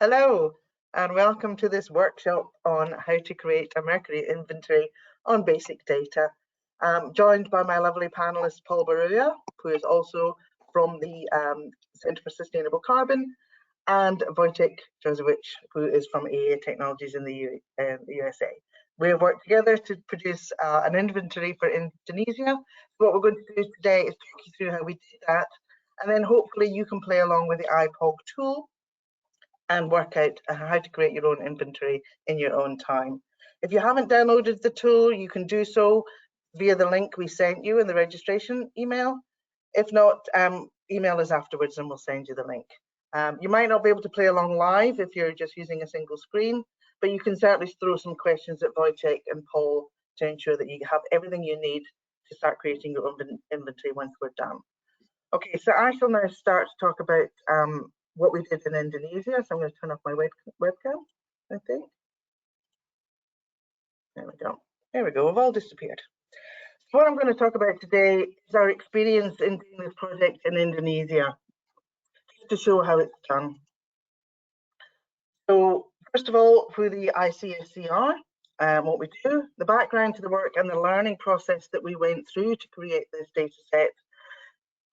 Hello, and welcome to this workshop on how to create a Mercury inventory on basic data. I'm joined by my lovely panelist, Paul Baruya, who is also from the Centre for Sustainable Carbon, and Wojciech Jozewicz, who is from AA Technologies in the USA. We have worked together to produce an inventory for Indonesia. So what we're going to do today is talk you through how we did that, and then hopefully you can play along with the IPOG tool and work out how to create your own inventory in your own time. If you haven't downloaded the tool, you can do so via the link we sent you in the registration email. If not, email us afterwards and we'll send you the link. You might not be able to play along live if you're just using a single screen, but you can certainly throw some questions at Wojciech and Paul to ensure that you have everything you need to start creating your own inventory once we're done. Okay, so I shall now start to talk about what we did in Indonesia. So I'm going to turn off my webcam, I think. There we go. There we go. We've all disappeared. So what I'm going to talk about today is our experience in doing this project in Indonesia, just to show how it's done. So first of all, who the ICSC are, what we do, the background to the work and the learning process that we went through to create this data set.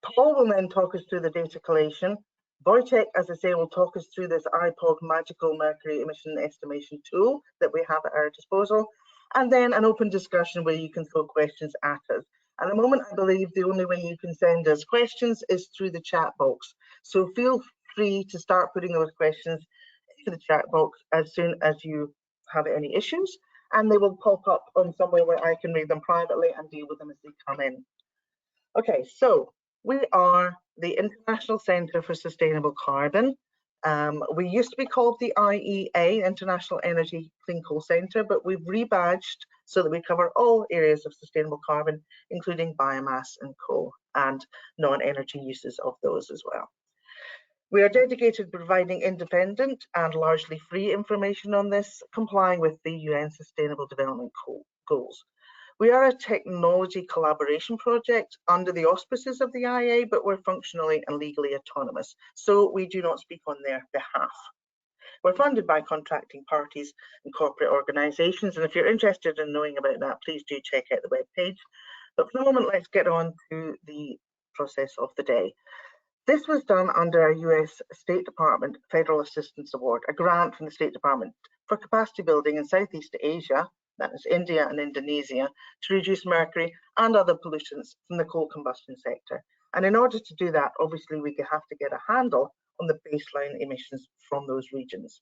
Paul will then talk us through the data collation. Wojciech, as I say, will talk us through this IPOG magical mercury emission estimation tool that we have at our disposal, and then an open discussion where you can throw questions at us. At the moment, I believe the only way you can send us questions is through the chat box. So feel free to start putting those questions into the chat box as soon as you have any issues, and they will pop up on somewhere where I can read them privately and deal with them as they come in. Okay, so we are the International Centre for Sustainable Carbon. We used to be called the IEA, International Energy Clean Coal Centre, but we've rebadged so that we cover all areas of sustainable carbon, including biomass and coal and non-energy uses of those as well. We are dedicated to providing independent and largely free information on this, complying with the UN Sustainable Development Goals. We are a technology collaboration project under the auspices of the IEA, but we're functionally and legally autonomous, so we do not speak on their behalf. We're funded by contracting parties and corporate organisations, and if you're interested in knowing about that, please do check out the webpage. But for the moment, let's get on to the process of the day. This was done under a US State Department Federal Assistance Award, a grant from the State Department for capacity building in Southeast Asia, that is India and Indonesia, to reduce mercury and other pollutants from the coal combustion sector. And in order to do that, obviously we have to get a handle on the baseline emissions from those regions.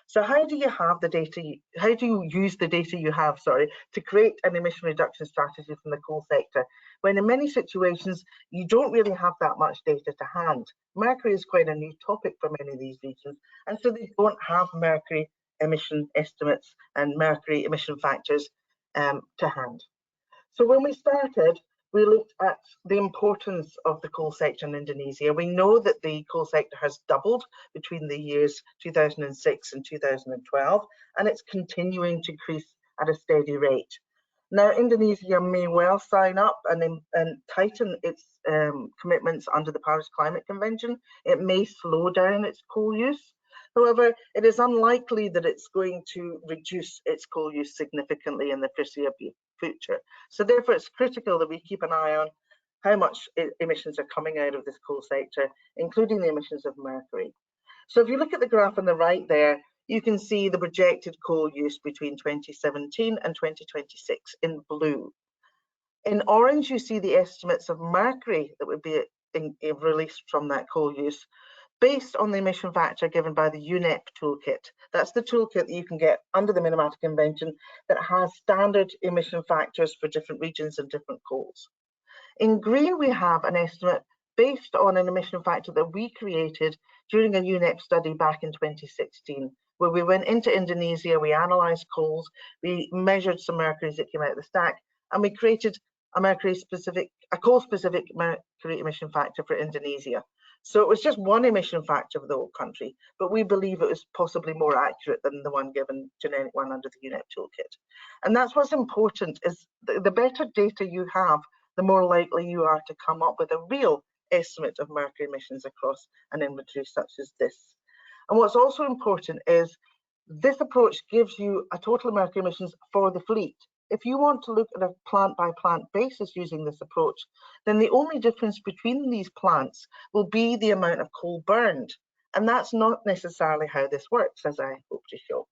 So how do you have the data, how do you use the data you have, to create an emission reduction strategy from the coal sector, when in many situations you don't really have that much data to hand? Mercury is quite a new topic for many of these regions, and so they don't have mercury emission estimates and mercury emission factors to hand. So when we started, we looked at the importance of the coal sector in Indonesia. We know that the coal sector has doubled between the years 2006 and 2012, and it's continuing to increase at a steady rate. Now, Indonesia may well sign up and tighten its commitments under the Paris Climate Convention. It may slow down its coal use. However, it is unlikely that it's going to reduce its coal use significantly in the foreseeable future. So therefore, it's critical that we keep an eye on how much emissions are coming out of this coal sector, including the emissions of mercury. So if you look at the graph on the right there, you can see the projected coal use between 2017 and 2026 in blue. In orange, you see the estimates of mercury that would be released from that coal use, based on the emission factor given by the UNEP toolkit. That's the toolkit that you can get under the Minamata Convention that has standard emission factors for different regions and different coals. In green, we have an estimate based on an emission factor that we created during a UNEP study back in 2016, where we went into Indonesia, we analysed coals, we measured some mercuries that came out of the stack, and we created a coal-specific mercury emission factor for Indonesia. So it was just one emission factor for the whole country, but we believe it was possibly more accurate than the one given, generic one under the UNEP toolkit. And that's what's important, is the better data you have, the more likely you are to come up with a real estimate of mercury emissions across an inventory such as this. And what's also important is this approach gives you a total mercury emissions for the fleet. If you want to look at a plant by plant basis using this approach, then the only difference between these plants will be the amount of coal burned. And that's not necessarily how this works, as I hope to show.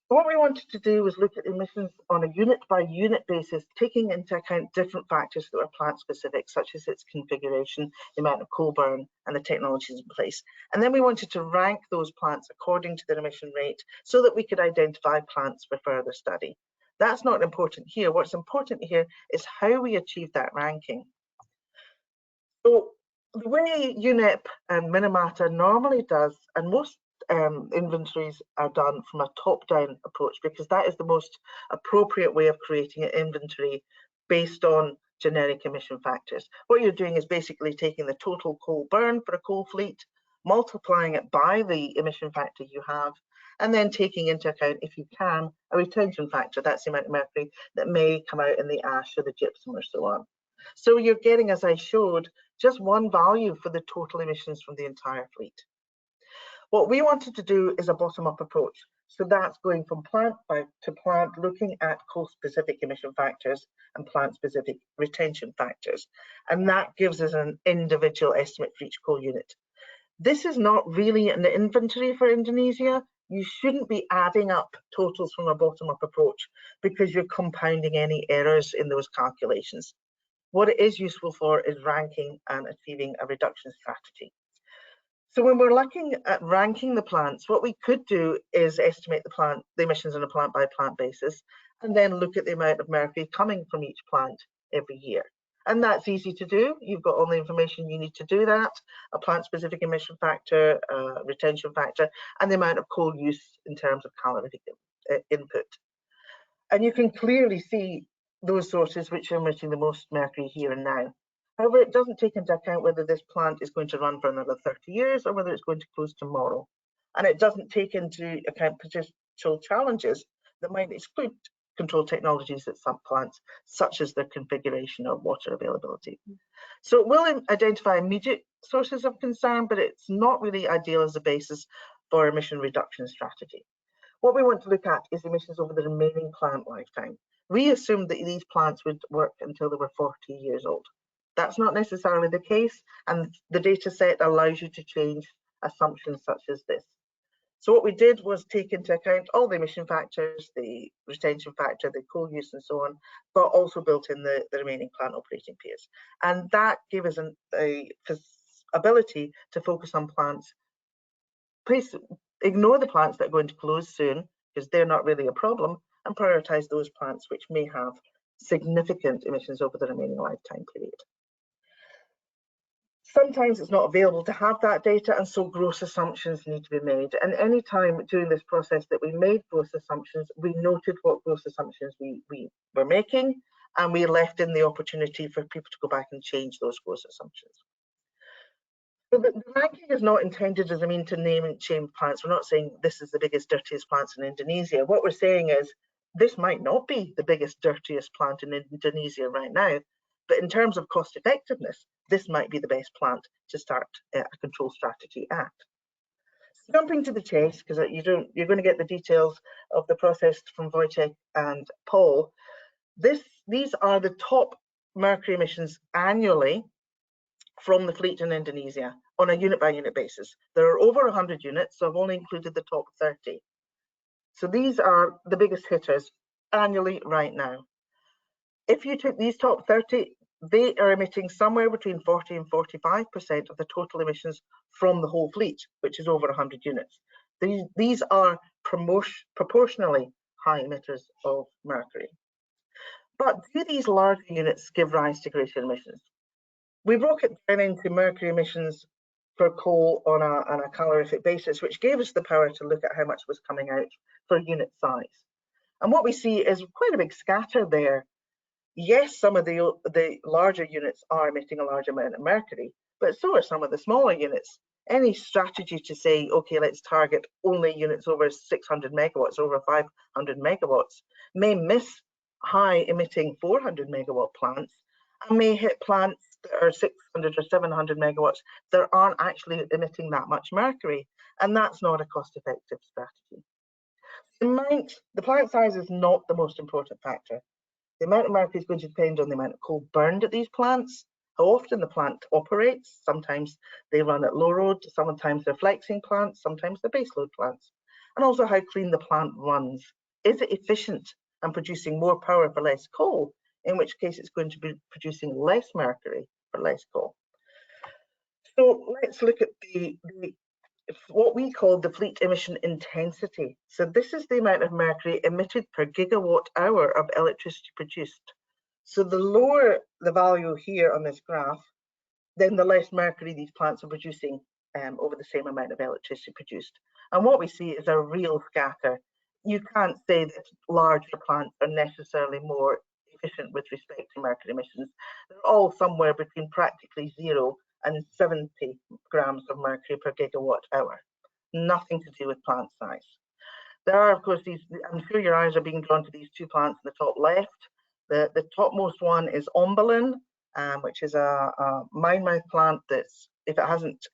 What we wanted to do was look at emissions on a unit by unit basis, taking into account different factors that are plant specific, such as its configuration, the amount of coal burn, and the technologies in place. And then we wanted to rank those plants according to their emission rate so that we could identify plants for further study. That's not important here. What's important here is how we achieve that ranking. So the way UNEP and Minamata normally does, and most inventories are done from a top-down approach, because that is the most appropriate way of creating an inventory based on generic emission factors. What you're doing is basically taking the total coal burn for a coal fleet, multiplying it by the emission factor you have, and then taking into account, if you can, a retention factor. That's the amount of mercury that may come out in the ash or the gypsum or so on. So you're getting, as I showed, just one value for the total emissions from the entire fleet. What we wanted to do is a bottom-up approach. So that's going from plant to plant, looking at coal-specific emission factors and plant-specific retention factors. And that gives us an individual estimate for each coal unit. This is not really an inventory for Indonesia. You shouldn't be adding up totals from a bottom-up approach because you're compounding any errors in those calculations. What it is useful for is ranking and achieving a reduction strategy. So when we're looking at ranking the plants, what we could do is estimate the emissions on a plant by plant basis, and then look at the amount of mercury coming from each plant every year. And that's easy to do. You've got all the information you need to do that, a plant-specific emission factor, retention factor, and the amount of coal use in terms of calorific input. And you can clearly see those sources which are emitting the most mercury here and now. However, it doesn't take into account whether this plant is going to run for another 30 years or whether it's going to close tomorrow. And it doesn't take into account potential challenges that might exclude control technologies at some plants, such as their configuration or water availability. So it will identify immediate sources of concern, but it's not really ideal as a basis for emission reduction strategy. What we want to look at is emissions over the remaining plant lifetime. We assumed that these plants would work until they were 40 years old. That's not necessarily the case, and the data set allows you to change assumptions such as this. So what we did was take into account all the emission factors, the retention factor, the coal use and so on, but also built in the remaining plant operating periods. And that gave us an ability to focus on plants, ignore the plants that are going to close soon, because they're not really a problem, and prioritize those plants which may have significant emissions over the remaining lifetime period. Sometimes it's not available to have that data, and so gross assumptions need to be made. And any time during this process that we made gross assumptions, we noted what gross assumptions we were making, and we left in the opportunity for people to go back and change those gross assumptions. So the ranking is not intended as a mean to name and shame plants. We're not saying this is the biggest, dirtiest plants in Indonesia. What we're saying is this might not be the biggest, dirtiest plant in Indonesia right now, but in terms of cost effectiveness, this might be the best plant to start a control strategy at. Jumping to the chase, because you're going to get the details of the process from Wojciech and Paul. These are the top mercury emissions annually from the fleet in Indonesia on a unit by unit basis. There are over 100 units, so I've only included the top 30. So these are the biggest hitters annually right now. If you took these top 30, they are emitting somewhere between 40 and 45% of the total emissions from the whole fleet, which is over 100 units. These are proportionally high emitters of mercury. But do these larger units give rise to greater emissions? We broke it down into mercury emissions per coal on a calorific basis, which gave us the power to look at how much was coming out per unit size. And what we see is quite a big scatter there. Yes, some of the larger units are emitting a large amount of mercury, but so are some of the smaller units. Any strategy to say, okay, let's target only units over 600 megawatts, over 500 megawatts, may miss high emitting 400 megawatt plants and may hit plants that are 600 or 700 megawatts that aren't actually emitting that much mercury, and that's not a cost-effective strategy. The plant size is not the most important factor. The amount of mercury is going to depend on the amount of coal burned at these plants, how often the plant operates. Sometimes they run at low load, sometimes they're flexing plants, sometimes they're base load plants, and also how clean the plant runs. Is it efficient and producing more power for less coal, in which case it's going to be producing less mercury for less coal. So let's look at what we call the fleet emission intensity. So this is the amount of mercury emitted per gigawatt hour of electricity produced. So the lower the value here on this graph, then the less mercury these plants are producing over the same amount of electricity produced. And what we see is a real scatter. You can't say that larger plants are necessarily more efficient with respect to mercury emissions. They're all somewhere between practically 0 and 70 grams of mercury per gigawatt hour. Nothing to do with plant size. There are, of course, these, I'm sure your eyes are being drawn to these two plants in the top left. The topmost one is Ombalin, which is a mine mouth plant that's, if it hasn't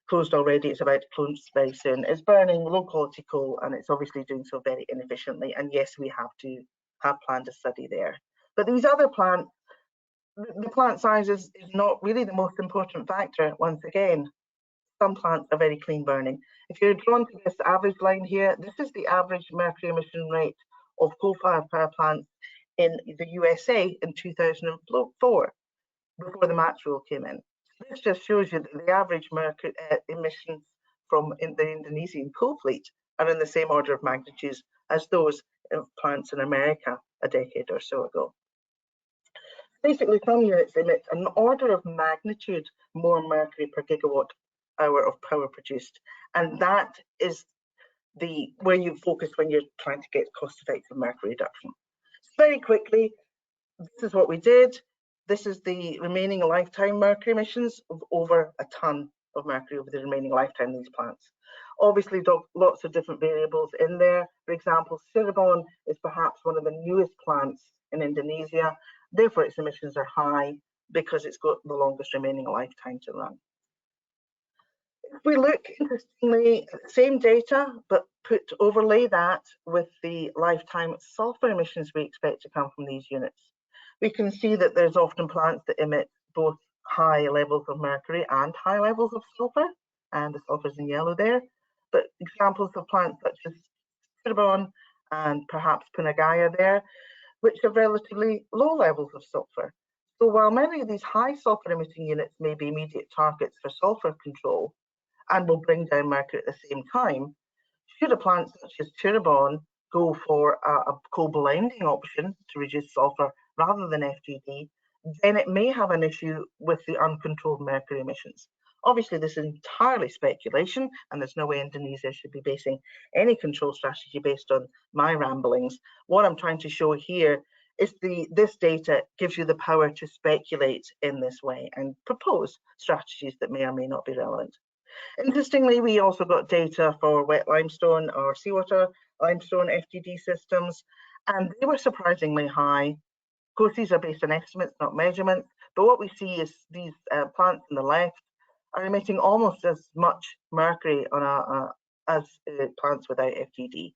closed already, it's about to close very soon. It's burning low quality coal, and it's obviously doing so very inefficiently. And yes, we have planned a study there. But these other plants, the plant size is not really the most important factor. Once again, some plants are very clean burning. If you're drawn to this average line here, this is the average mercury emission rate of coal-fired power plants in the USA in 2004, before the MATS rule came in. This just shows you that the average mercury emissions from the Indonesian coal fleet are in the same order of magnitude as those plants in America a decade or so ago. Basically, some units emit an order of magnitude more mercury per gigawatt hour of power produced, and that is where you focus when you're trying to get cost-effective mercury reduction. Very quickly, this is what we did. This is the remaining lifetime mercury emissions of over a ton of mercury over the remaining lifetime of these plants. Obviously, lots of different variables in there. For example, Cirebon is perhaps one of the newest plants in Indonesia. Therefore, its emissions are high because it's got the longest remaining lifetime to run. If we look, interestingly, at the same data, but overlay that with the lifetime sulfur emissions we expect to come from these units, we can see that there's often plants that emit both high levels of mercury and high levels of sulfur, and the sulfur is in yellow there. But examples of plants such as Cirebon and perhaps Punagaya there, which have relatively low levels of sulfur. So while many of these high sulfur emitting units may be immediate targets for sulfur control and will bring down mercury at the same time, should a plant such as Cirebon go for a coal blending option to reduce sulfur rather than FGD, then it may have an issue with the uncontrolled mercury emissions. Obviously, this is entirely speculation, and there's no way Indonesia should be basing any control strategy based on my ramblings. What I'm trying to show here is this data gives you the power to speculate in this way and propose strategies that may or may not be relevant. Interestingly, we also got data for wet limestone or seawater limestone FGD systems, and they were surprisingly high. Of course, these are based on estimates, not measurements, but what we see is these plants on the left are emitting almost as much mercury as plants without FGD.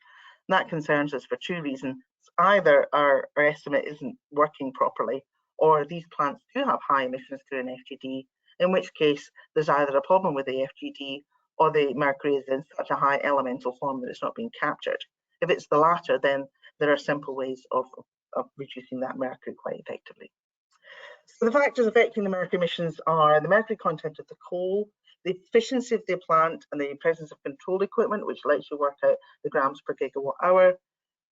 And that concerns us for two reasons. Either our estimate isn't working properly, or these plants do have high emissions through an FGD, in which case there's either a problem with the FGD or the mercury is in such a high elemental form that it's not being captured. If it's the latter, then there are simple ways of reducing that mercury quite effectively. So the factors affecting the mercury emissions are the mercury content of the coal, the efficiency of the plant, and the presence of control equipment, which lets you work out the grams per gigawatt hour,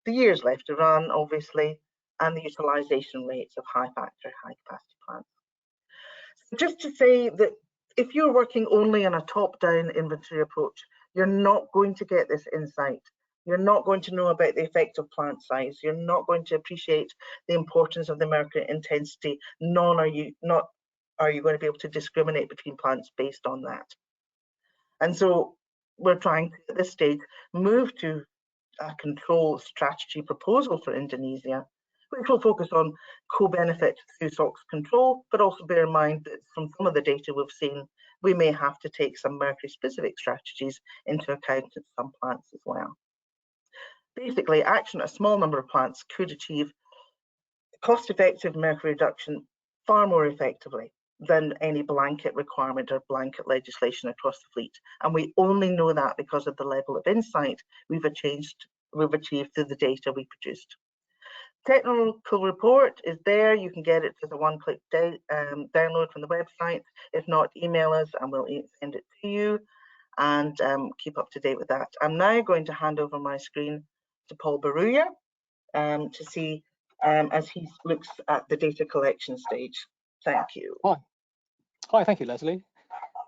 the years left to run, obviously, and the utilization rates of high factor, high capacity plants. So just to say that if you're working only on a top-down inventory approach, you're not going to get this insight. You're not going to know about the effect of plant size. You're not going to appreciate the importance of the mercury intensity, nor are you going to be able to discriminate between plants based on that. And so we're trying to, at this stage, move to a control strategy proposal for Indonesia, which will focus on co-benefit through SOx control, but also bear in mind that from some of the data we've seen, we may have to take some Mercury-specific strategies into account in some plants as well. Basically, action at a small number of plants could achieve cost-effective mercury reduction far more effectively than any blanket requirement or blanket legislation across the fleet. And we only know that because of the level of insight we've achieved through the data we produced. Technical report is there. You can get it as a one-click download from the website. If not, email us and we'll send it to you and keep up to date with that. I'm now going to hand over my screen to Paul Baruya to see as he looks at the data collection stage. Thank you. Hi, thank you, Lesley.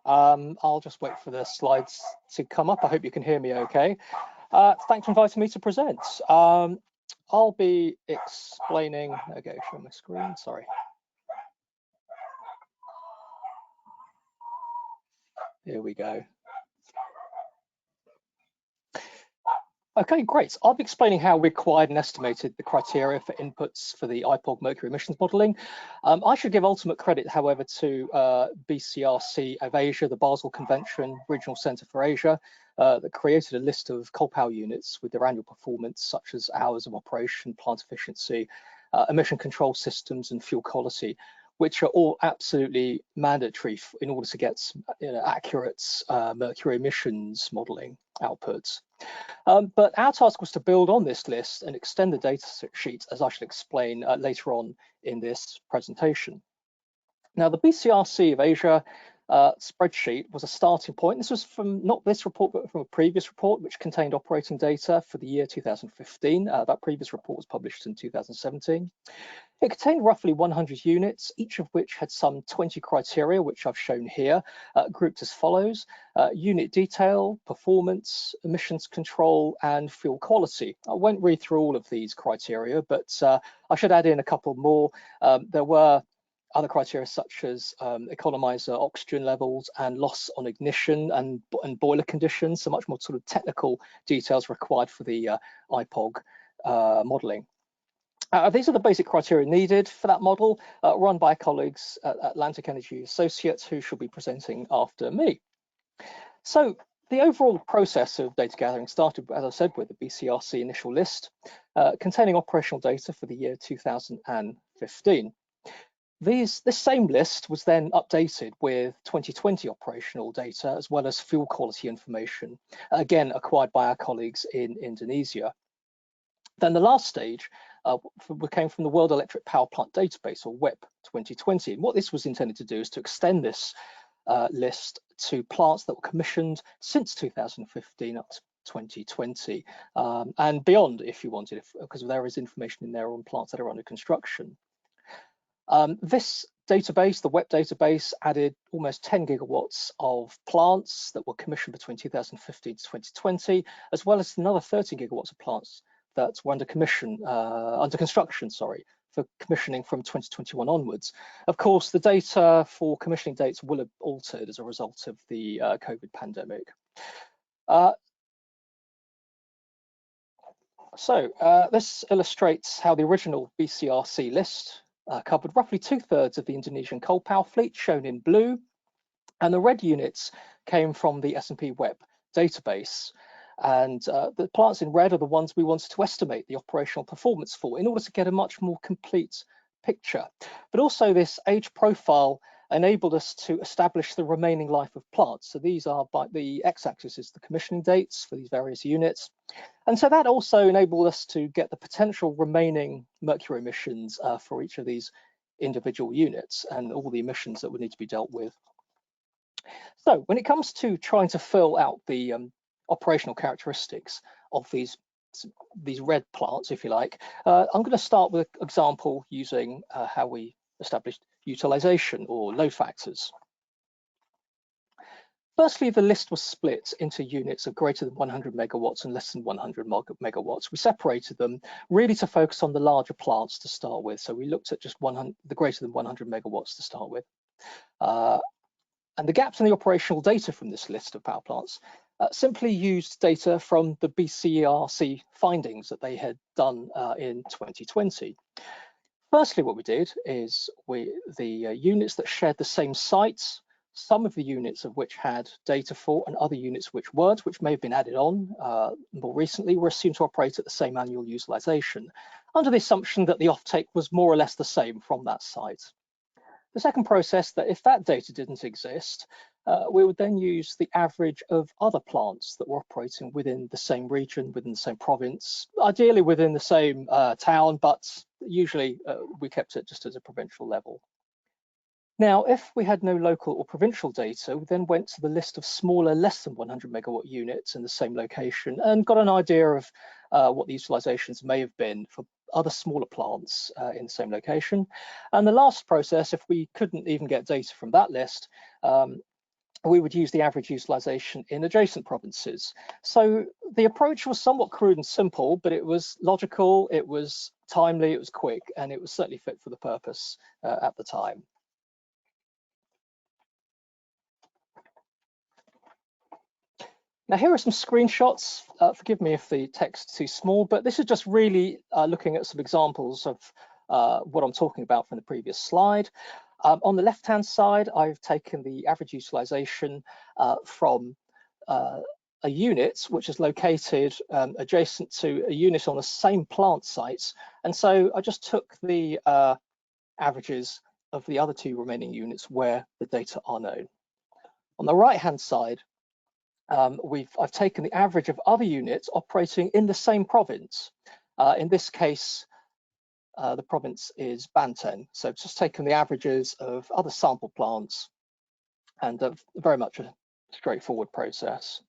I'll just wait for the slides to come up. I hope you can hear me okay. Thanks for inviting me to present. I'll be explaining, okay, show my screen, sorry. Here we go. Okay, great. I'll be explaining how we acquired and estimated the criteria for inputs for the IPOG mercury emissions modelling. I should give ultimate credit, however, to BCRC of Asia, the Basel Convention Regional Centre for Asia, that created a list of coal power units with their annual performance, such as hours of operation, plant efficiency, emission control systems, and fuel quality, which are all absolutely mandatory in order to get accurate mercury emissions modelling outputs. But our task was to build on this list and extend the data sheet, as I shall explain later on in this presentation. Now, the BCRC of Asia spreadsheet was a starting point. This was from not this report, but from a previous report, which contained operating data for the year 2015. That previous report was published in 2017. It contained roughly 100 units, each of which had some 20 criteria, which I've shown here, grouped as follows: unit detail, performance, emissions control, and fuel quality. I won't read through all of these criteria, but I should add in a couple more. There were other criteria such as economizer oxygen levels and loss on ignition and boiler conditions, so much more sort of technical details required for the IPOG modelling. These are the basic criteria needed for that model, run by colleagues at Atlantic Energy Associates, who shall be presenting after me. So the overall process of data gathering started, as I said, with the BCRC initial list containing operational data for the year 2015. This same list was then updated with 2020 operational data, as well as fuel quality information, again acquired by our colleagues in Indonesia. Then the last stage came from the World Electric Power Plant Database, or WEP 2020. And what this was intended to do is to extend this list to plants that were commissioned since 2015 up to 2020 and beyond, if you wanted, because there is information in there on plants that are under construction. This database, the WEP database, added almost 10 gigawatts of plants that were commissioned between 2015 to 2020, as well as another 30 gigawatts of plants that were under construction, for commissioning from 2021 onwards. Of course, the data for commissioning dates will have altered as a result of the COVID pandemic. This illustrates how the original BCRC list covered roughly 2/3 of the Indonesian coal power fleet, shown in blue, and the red units came from the S&P WEP database. And the plants in red are the ones we wanted to estimate the operational performance for in order to get a much more complete picture. But also this age profile enabled us to establish the remaining life of plants. So these are, by the x-axis is the commissioning dates for these various units. And so that also enabled us to get the potential remaining mercury emissions for each of these individual units and all the emissions that would need to be dealt with. So when it comes to trying to fill out the operational characteristics of these red plants, if you like, I'm going to start with an example using how we established utilization or load factors. Firstly, the list was split into units of greater than 100 megawatts and less than 100 megawatts. We separated them really to focus on the larger plants to start with. So we looked at just the greater than 100 megawatts to start with. And the gaps in the operational data from this list of power plants simply used data from the BCERC findings that they had done in 2020. Firstly, what we did is the units that shared the same sites, some of the units of which had data for and other units which weren't, which may have been added on more recently, were assumed to operate at the same annual utilization, under the assumption that the offtake was more or less the same from that site. The second process, that if that data didn't exist, we would then use the average of other plants that were operating within the same region, within the same province, ideally within the same town, but usually we kept it just at a provincial level. Now, if we had no local or provincial data, we then went to the list of smaller, less than 100 megawatt units in the same location and got an idea of what the utilizations may have been for other smaller plants in the same location. And the last process, if we couldn't even get data from that list, we would use the average utilization in adjacent provinces. So the approach was somewhat crude and simple, but it was logical, it was timely, it was quick, and it was certainly fit for the purpose at the time. Now, here are some screenshots. Forgive me if the text's too small, but this is just really looking at some examples of what I'm talking about from the previous slide. On the left-hand side, I've taken the average utilization from a unit which is located adjacent to a unit on the same plant site. And so I just took the averages of the other two remaining units where the data are known. On the right-hand side, I've taken the average of other units operating in the same province. In this case, the province is Banten. So I've just taken the averages of other sample plants, and very much a straightforward process.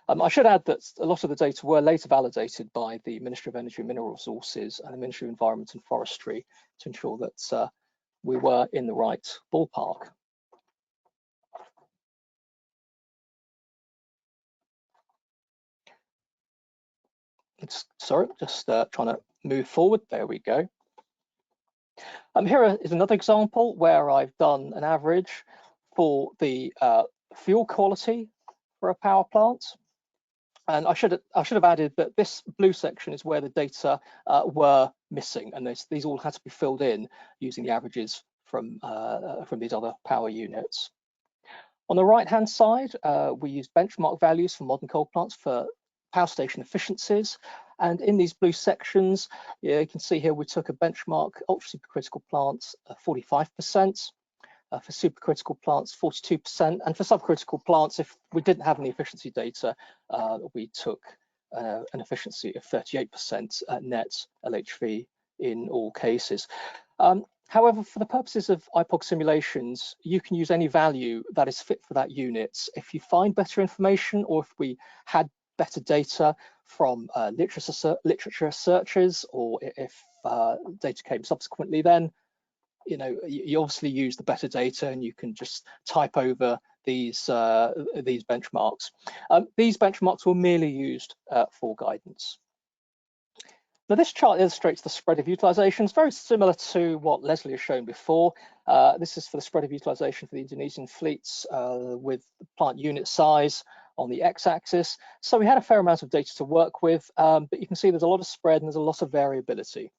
I should add that a lot of the data were later validated by the Ministry of Energy and Mineral Resources and the Ministry of Environment and Forestry to ensure that we were in the right ballpark. Sorry, just trying to move forward. There we go. Here is another example where I've done an average for the fuel quality for a power plant. And I should have added that this blue section is where the data were missing, and these all had to be filled in using the averages from these other power units. On the right-hand side, we use benchmark values for modern coal plants for power station efficiencies. And in these blue sections, you can see here we took a benchmark ultra supercritical plants 45%, for supercritical plants 42%, and for subcritical plants, if we didn't have any efficiency data, we took an efficiency of 38% net LHV in all cases. However, for the purposes of IPOG simulations, you can use any value that is fit for that unit. If you find better information, or if we had better data from literature searches, or if data came subsequently, then you obviously use the better data, and you can just type over these benchmarks. These benchmarks were merely used for guidance. Now, this chart illustrates the spread of utilizations, very similar to what Lesley has shown before. This is for the spread of utilization for the Indonesian fleets with the plant unit size on the x-axis. So we had a fair amount of data to work with, but you can see there's a lot of spread and there's a lot of variability.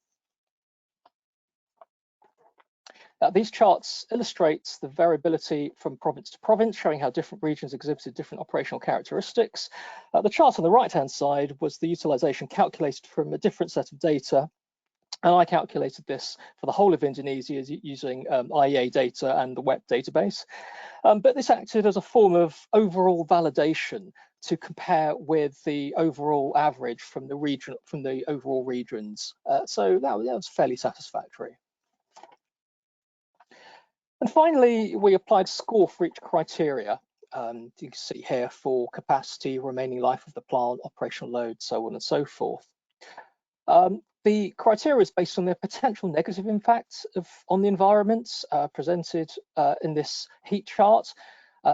These charts illustrate the variability from province to province, showing how different regions exhibited different operational characteristics. The chart on the right-hand side was the utilization calculated from a different set of data, and I calculated this for the whole of Indonesia using IEA data and the WEP database. But this acted as a form of overall validation to compare with the overall average from the overall regions. So that was fairly satisfactory. And finally, we applied score for each criteria. You can see here for capacity, remaining life of the plant, operational load, so on and so forth. The criteria is based on their potential negative impacts on the environment, presented in this heat chart,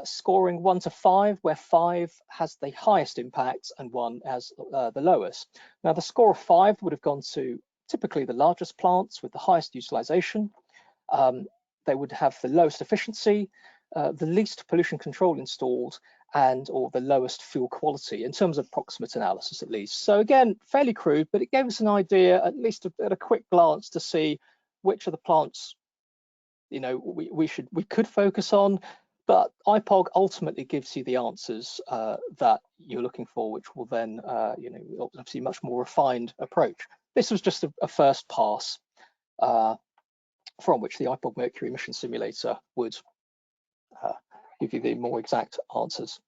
scoring 1 to 5, where 5 has the highest impact and 1 has the lowest. Now, the score of 5 would have gone to typically the largest plants with the highest utilization. They would have the lowest efficiency, the least pollution control installed, or the lowest fuel quality in terms of proximate analysis, at least. So again, fairly crude, but it gave us an idea, at least at a quick glance, to see which of the plants, you know, we could focus on. But IPOG ultimately gives you the answers that you're looking for, which will then, you know, obviously much more refined approach. This was just a first pass from which the IPOG Mercury emission simulator would give you the more exact answers.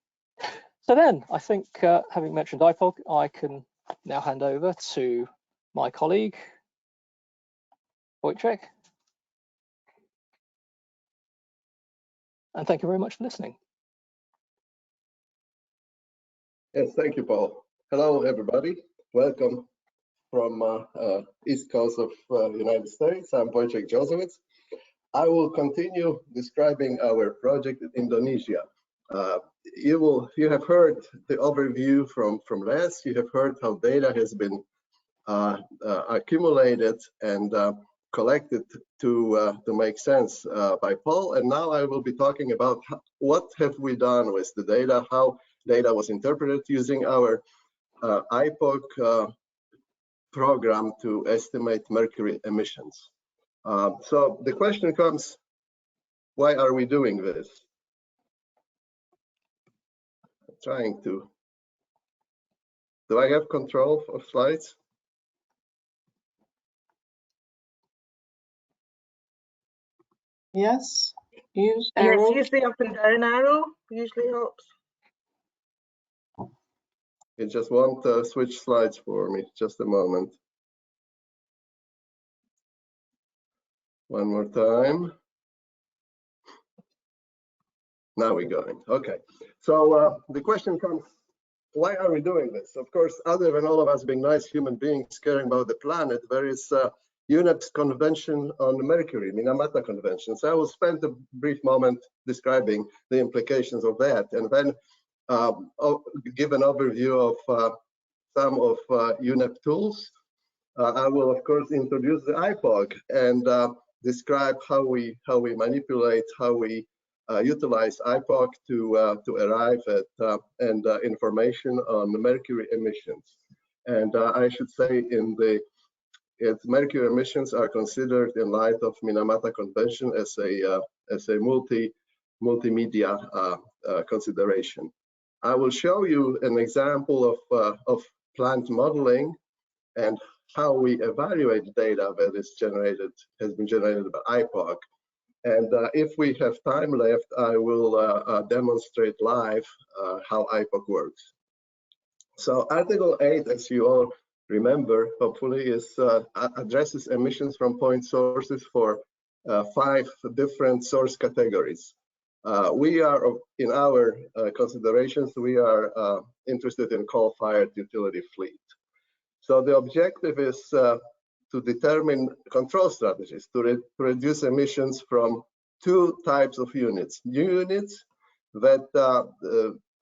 So then, I think, having mentioned IPOG, I can now hand over to my colleague, Wojciech. And thank you very much for listening. Yes, thank you, Paul. Hello, everybody. Welcome from East Coast of United States. I'm Wojciech Jozewicz. I will continue describing our project in Indonesia. You have heard the overview from Les. You have heard how data has been accumulated and collected to make sense by Paul. And now I will be talking about what have we done with the data, how data was interpreted using our IPOG program to estimate mercury emissions. So the question comes, why are we doing this? I'm trying to, do I have control of slides? Yes, use arrow. Yes, use the up and down arrow, usually helps. It just won't switch slides for me. Just a moment. One more time. Now we're going. Okay. So the question comes, why are we doing this? Of course, other than all of us being nice human beings caring about the planet, there is UNEP's convention on mercury, Minamata Convention. So I will spend a brief moment describing the implications of that, and then give an overview of some of UNEP tools. I will, of course, introduce the IPOG and describe how we manipulate, how we utilize IPOG to arrive at information on the mercury emissions. And I should say, mercury emissions are considered in light of Minamata Convention as a multimedia consideration. I will show you an example of plant modeling and how we evaluate data that has been generated by IPOG. And if we have time left, I will demonstrate live how IPOG works. So Article 8, as you all remember, hopefully, addresses emissions from point sources for 5 different source categories. We are, in our considerations, we are interested in coal-fired utility fleet. So the objective is to determine control strategies to reduce emissions from 2 types of units. New units that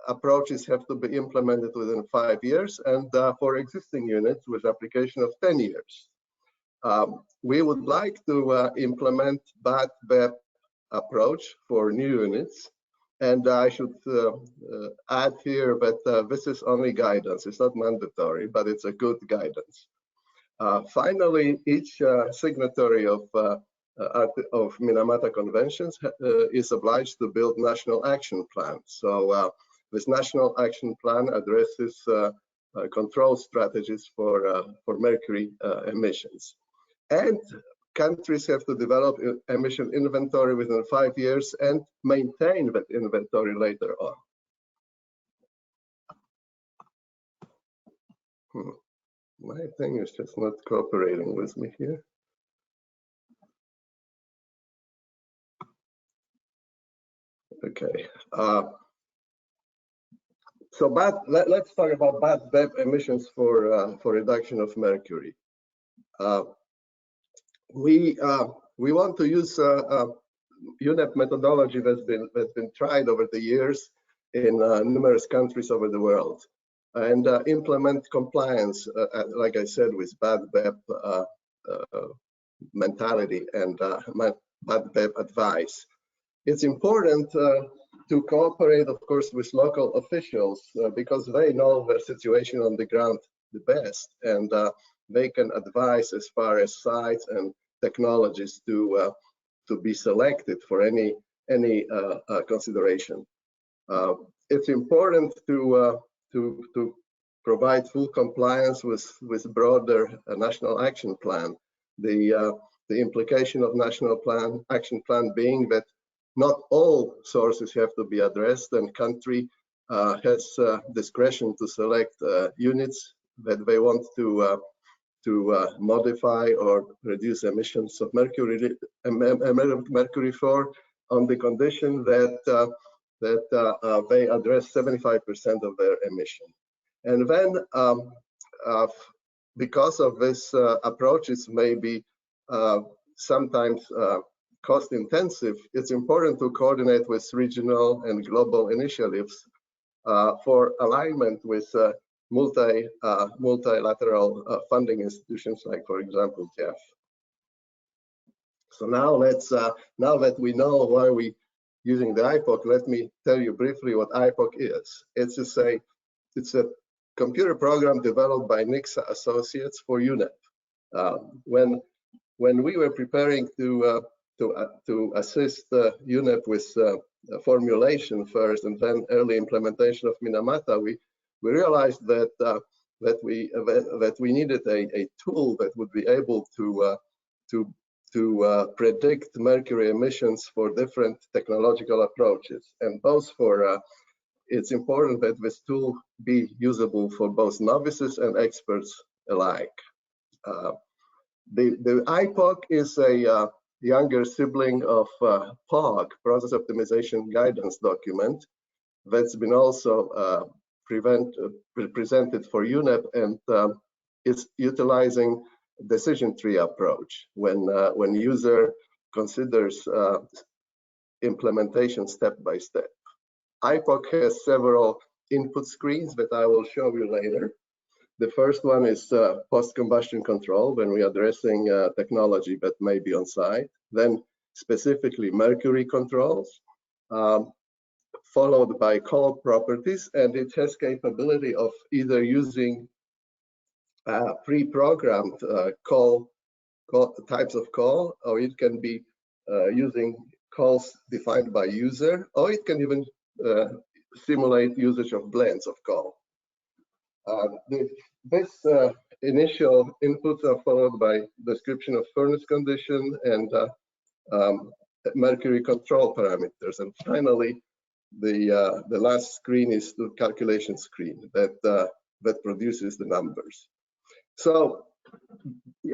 approaches have to be implemented within 5 years, and for existing units with application of 10 years. We would like to implement BAT-BEP approach for new units. And I should add here that this is only guidance. It's not mandatory, but it's a good guidance. Finally, each signatory of Minamata Conventions is obliged to build national action plans. So this national action plan addresses control strategies for mercury emissions. And countries have to develop emission inventory within 5 years and maintain that inventory later on. My thing is just not cooperating with me here. Okay. So let's talk about BAT-BEP emissions for reduction of mercury. We want to use UNEP methodology that's been tried over the years in numerous countries over the world, and implement compliance, like I said, with BAT-BEP mentality and BAT-BEP advice. It's important to cooperate, of course, with local officials because they know their situation on the ground the best, and they can advise as far as sites and technologies to be selected for any consideration. It's important to provide full compliance with broader national action plan. The implication of national action plan being that not all sources have to be addressed, and country has discretion to select units that they want to modify or reduce emissions of mercury for, on the condition that they address 75% of their emission. And then, because of this approach, it may be sometimes cost intensive. It's important to coordinate with regional and global initiatives for alignment with multilateral funding institutions, like, for example, GEF. So now now that we know why we using the IPOC, let me tell you briefly what IPOC is. It's a computer program developed by Nixa Associates for UNEP. When we were preparing to assist UNEP with formulation first and then early implementation of Minamata, we realized that we needed a tool that would be able to predict mercury emissions for different technological approaches, and both for it's important that this tool be usable for both novices and experts alike. The IPOC is a younger sibling of POG, Process Optimization Guidance Document, that's been also presented for UNEP, and it's utilizing decision tree approach when user considers implementation step by step. IPOC has several input screens that I will show you later. The first one is post-combustion control, when we're addressing technology that may be on site. Then specifically mercury controls, followed by call properties, and it has capability of either using pre-programmed types of call, or it can be using calls defined by user, or it can even simulate usage of blends of call. This initial inputs are followed by description of furnace condition and mercury control parameters, and finally the last screen is the calculation screen that produces the numbers. So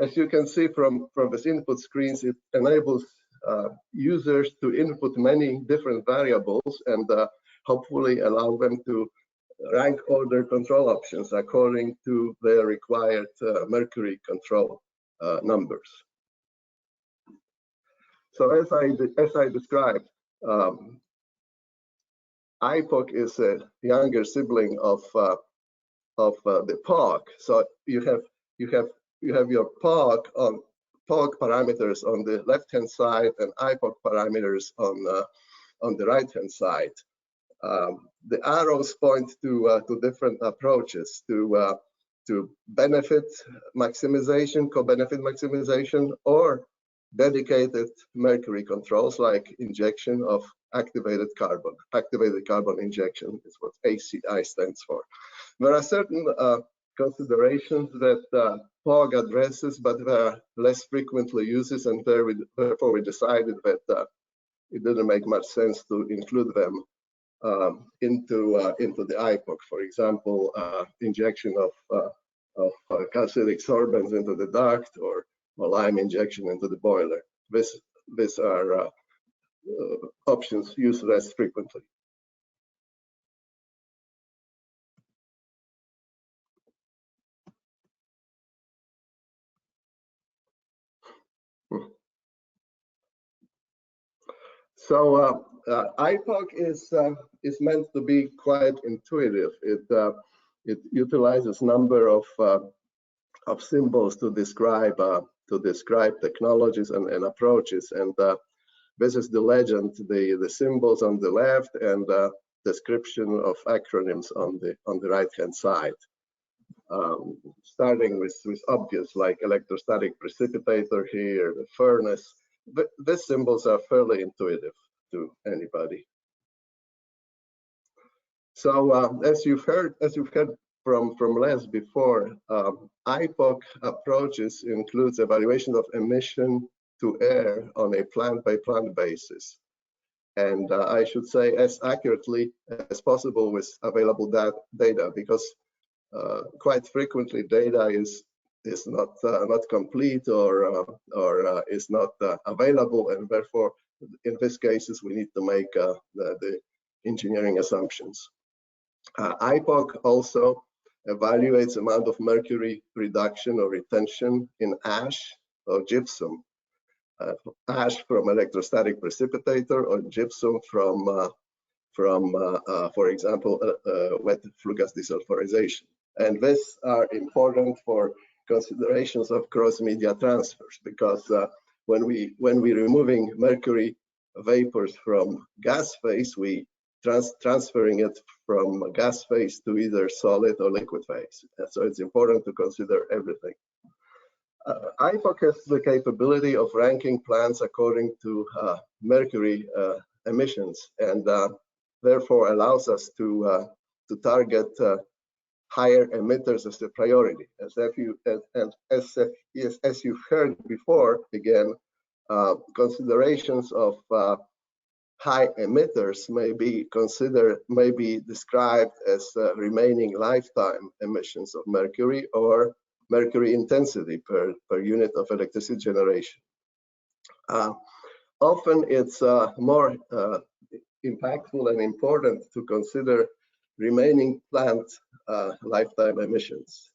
as you can see from this input screens, it enables users to input many different variables and hopefully allow them to rank order control options according to their required mercury control numbers. So as I described, IPOC is a younger sibling of the POG. So you have your POG parameters on the left-hand side and IPOC parameters on the right-hand side. The arrows point to different approaches to benefit maximization, co-benefit maximization, or dedicated mercury controls like injection of activated carbon. Activated carbon injection is what ACI stands for. There are certain considerations that POG addresses, but they are less frequently uses, and therefore we decided that it didn't make much sense to include them into the IPOC. For example, injection of calcitic sorbents into the duct, or lime injection into the boiler. These are options used less frequently. So IPOC is meant to be quite intuitive. It utilizes number of symbols to describe technologies and approaches, and this is the legend, the symbols on the left, and description of acronyms on the right-hand side. Starting with obvious like electrostatic precipitator here, the furnace. But these symbols are fairly intuitive to anybody. So as you've heard from Les before, IPOC approaches includes evaluation of emission to air on a plant-by-plant basis, and I should say as accurately as possible with available data, because quite frequently data is not complete or is not available, and therefore in these cases we need to make the engineering assumptions. IPOC also evaluates amount of mercury reduction or retention in ash or gypsum, ash from electrostatic precipitator or gypsum from for example, wet flue gas desulfurization. And these are important for considerations of cross-media transfers, because when we're removing mercury vapors from gas phase, we transferring it from gas phase to either solid or liquid phase. So it's important to consider everything. IPOC has the capability of ranking plants according to mercury emissions, and therefore allows us to target higher emitters as a priority. As you've heard before, again, considerations of high emitters may be described as remaining lifetime emissions of mercury or mercury intensity per unit of electricity generation. Often it's more impactful and important to consider remaining plant lifetime emissions.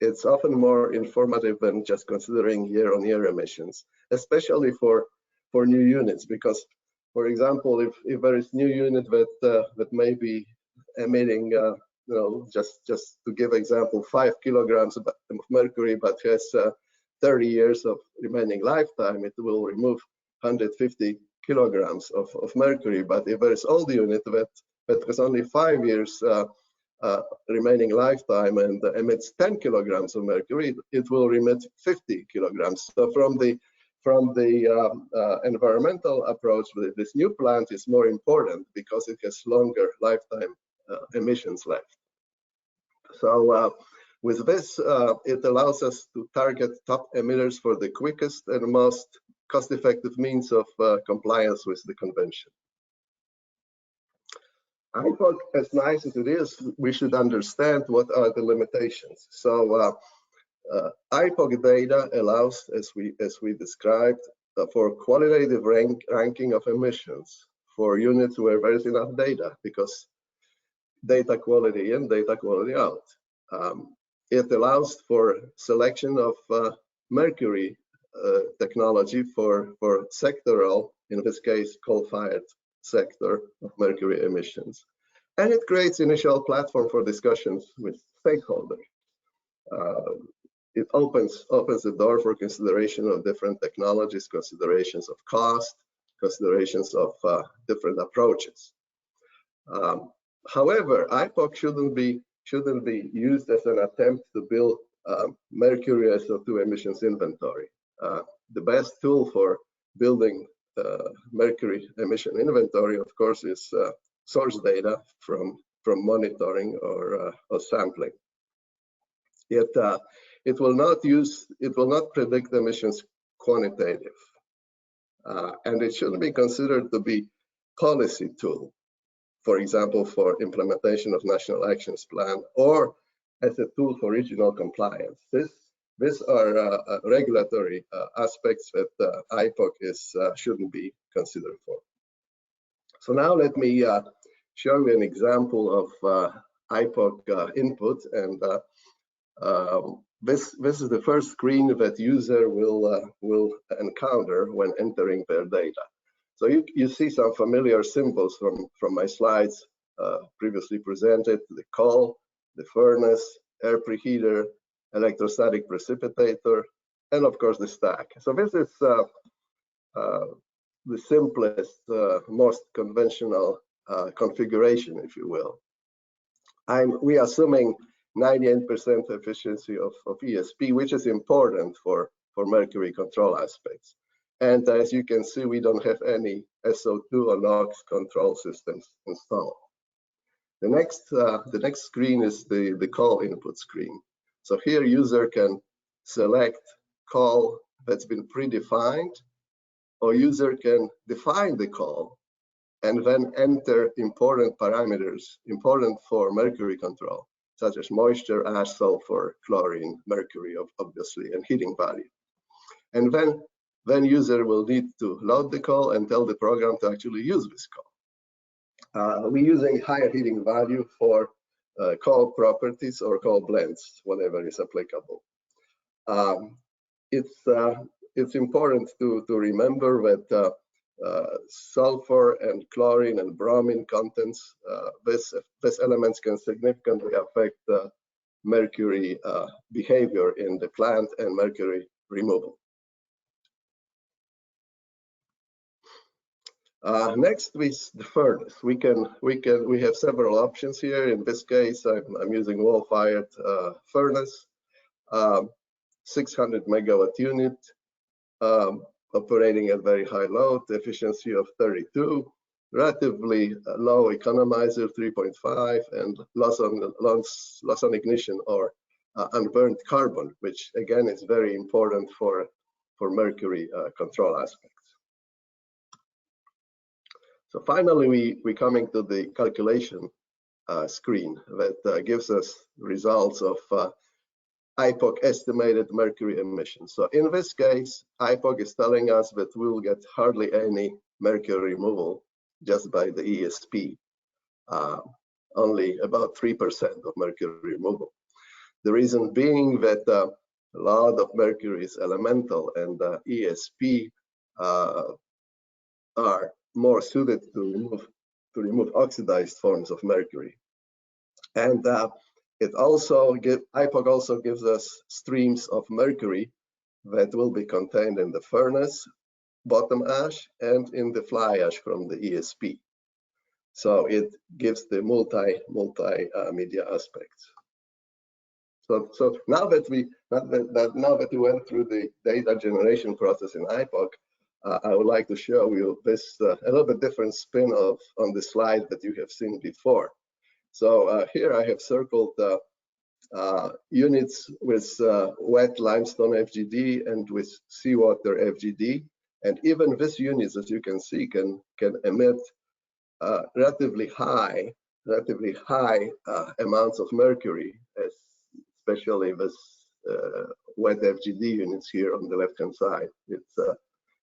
It's often more informative than just considering year-on-year emissions, especially for new units, because, for example, if there is new unit that may be emitting, just to give example, 5 kilograms of mercury, but has 30 years of remaining lifetime, it will remove 150 kilograms of mercury. But if there is old unit that has only 5 years remaining lifetime and emits 10 kilograms of mercury, it will remit 50 kilograms. So from the environmental approach, this new plant is more important because it has longer lifetime emissions left. So with this, it allows us to target top emitters for the quickest and most cost-effective means of compliance with the convention. IPOC, as nice as it is, we should understand what are the limitations. So IPOC data allows, as we described, for qualitative ranking of emissions for units where there is enough data, because data quality in, data quality out. It allows for selection of mercury technology for sectoral, in this case, coal-fired sector of mercury emissions. And it creates initial platform for discussions with stakeholders. It opens the door for consideration of different technologies, considerations of cost, considerations of different approaches. However, IPOC shouldn't be used as an attempt to build mercury SO2 emissions inventory. The best tool for building mercury emission inventory, of course, is source data from monitoring or sampling. It will not predict emissions quantitative, and it shouldn't be considered to be policy tool, for example, for implementation of national actions plan, or as a tool for regional compliance. These are regulatory aspects that IPOC shouldn't be considered for. So now let me show you an example of IPOC input, and this is the first screen that user will encounter when entering their data. So you see some familiar symbols from my slides previously presented: the coal, the furnace, air preheater, electrostatic precipitator, and of course the stack. So this is the simplest, most conventional configuration, if you will. We are assuming 98% efficiency of ESP, which is important for mercury control aspects. And as you can see, we don't have any SO2 or NOx control systems installed. The next screen is the call input screen. So here user can select call that's been predefined, or user can define the call and then enter important parameters important for mercury control, such as moisture, ash, sulfur, chlorine, mercury, obviously, and heating value. And then user will need to load the call and tell the program to actually use this call. We're using higher heating value for call properties or call blends, whatever is applicable. It's important to remember that sulfur and chlorine and bromine contents, these elements can significantly affect mercury behavior in the plant and mercury removal. Next is the furnace. We have several options here. In this case, I'm using wall-fired furnace, 600 megawatt unit, operating at very high load, efficiency of 32, relatively low economizer 3.5, and loss on ignition or unburned carbon, which again is very important for mercury control aspects. So finally, we're coming to the calculation screen that gives us results of IPOC estimated mercury emissions. So in this case, IPOC is telling us that we'll get hardly any mercury removal just by the ESP, only about 3% of mercury removal. The reason being that a lot of mercury is elemental, and ESP are more suited to remove oxidized forms of mercury. And IPOC also gives us streams of mercury that will be contained in the furnace, bottom ash, and in the fly ash from the ESP. So it gives the multi-media aspects. So now that we went through the data generation process in IPOC, I would like to show you this a little bit different spin on the slide that you have seen before. So here I have circled units with wet limestone FGD and with seawater FGD, and even these units, as you can see, can emit relatively high amounts of mercury, especially this wet FGD units here on the left-hand side.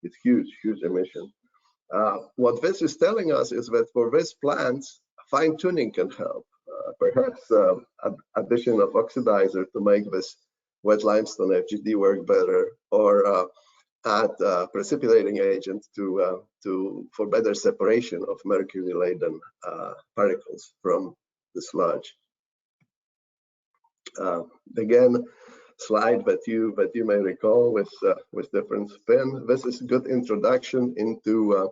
It's huge emission. What this is telling us is that for these plants, fine-tuning can help. Perhaps addition of oxidizer to make this wet limestone FGD work better, or add precipitating agent for better separation of mercury-laden particles from the sludge. Again, slide that you may recall with different spin. This is a good introduction into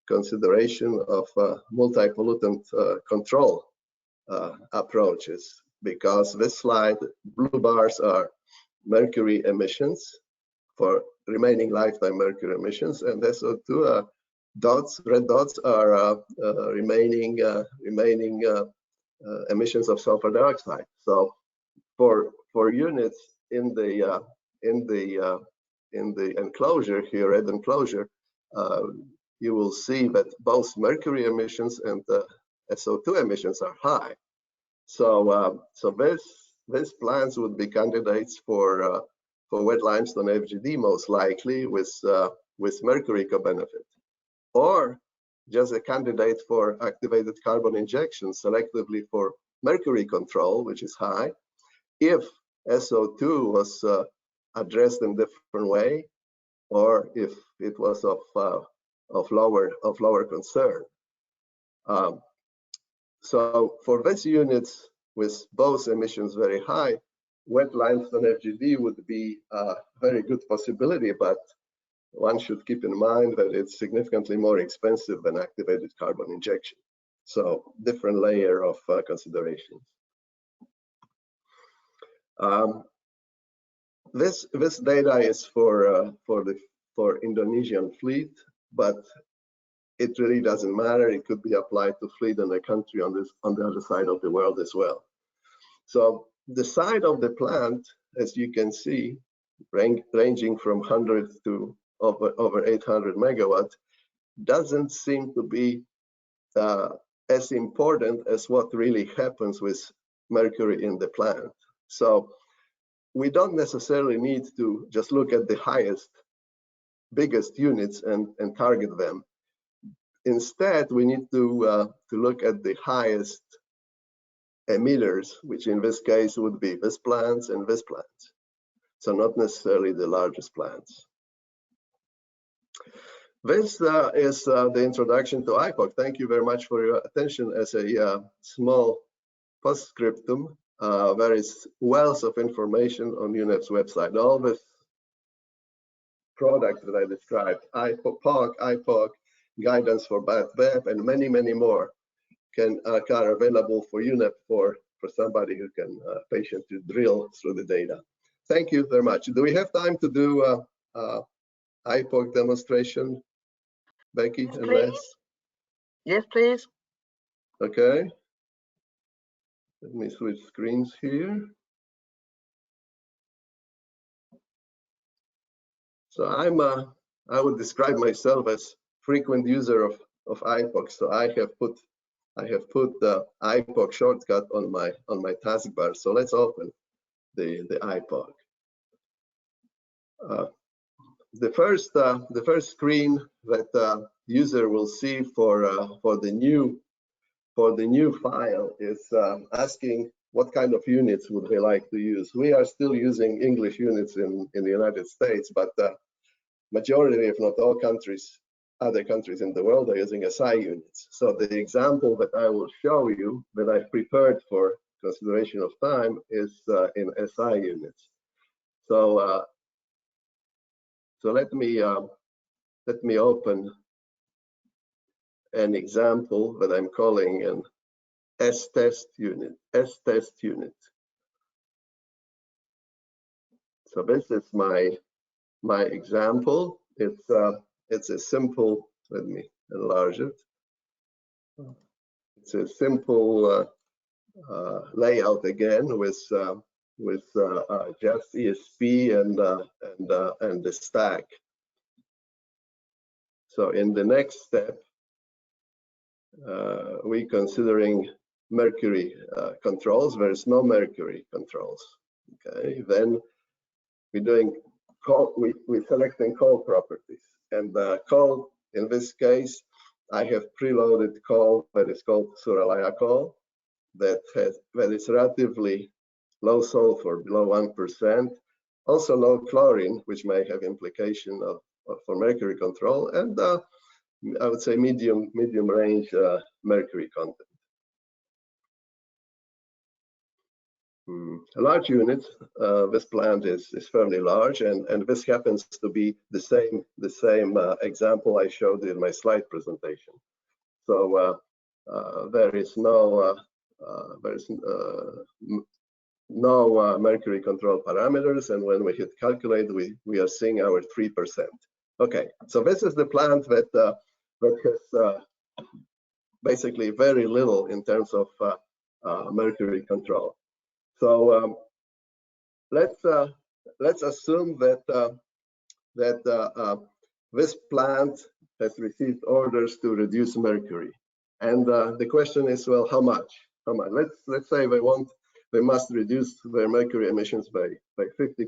consideration of multi-pollutant control approaches, because this slide, blue bars are mercury emissions for remaining lifetime mercury emissions, and SO2 red dots are remaining emissions of sulfur dioxide. So for units in the enclosure here, red enclosure, you will see that both mercury emissions and SO2 emissions are high. So these plants would be candidates for wet limestone FGD, most likely with mercury co-benefit, or just a candidate for activated carbon injection selectively for mercury control, which is high, if SO2 was addressed in a different way, or if it was of lower concern. So for these units with both emissions very high, wet limestone FGD would be a very good possibility, but one should keep in mind that it's significantly more expensive than activated carbon injection. So different layer of considerations. This data is for Indonesian fleet, but it really doesn't matter. It could be applied to fleet in a country on the other side of the world as well. So the side of the plant, as you can see, ranging from 100 to over 800 megawatt, doesn't seem to be as important as what really happens with mercury in the plant. So we don't necessarily need to just look at the biggest units and target them. Instead, we need to look at the highest emitters, which in this case would be this plants and this plants. So not necessarily the largest plants. This is the introduction to IPOC. Thank you very much for your attention. As a small postscriptum, there is wealth of information on UNEP's website. All this product that I described, IPOC, guidance for BAT-BEP, and many, many more are available for UNEP for somebody who can patiently drill through the data. Thank you very much. Do we have time to do IPOC demonstration, Becky Yes, and please. Les? Yes, please. Okay. Let me switch screens here. So I would describe myself as frequent user of IPOC. So I have put the IPOC shortcut on my taskbar. So let's open the IPOC. The first screen that user will see for the new file is asking what kind of units would they like to use. We are still using English units in the United States, but majority, if not all other countries in the world are using SI units. So the example that I will show you that I've prepared for consideration of time is in SI units. So so let me open an example that I'm calling an S-test unit. So this is my example. It's a simple. Let me enlarge it. It's a simple layout again with just ESP and the stack. So in the next step, we're considering mercury controls. There's no mercury controls. Okay, then we're selecting call properties, and the call in this case, I have preloaded call that is called Suralaya call that is relatively low sulfur, below 1%, also low chlorine, which may have implication for mercury control, and I would say medium range mercury content. A large unit, this plant is fairly large, and this happens to be the same example I showed in my slide presentation. So there is no mercury control parameters, and when we hit calculate, we are seeing our 3%. Okay, so this is the plant that has basically very little in terms of mercury control. So let's assume that this plant has received orders to reduce mercury, and the question is, well, how much? Let's say they must reduce their mercury emissions by 50%.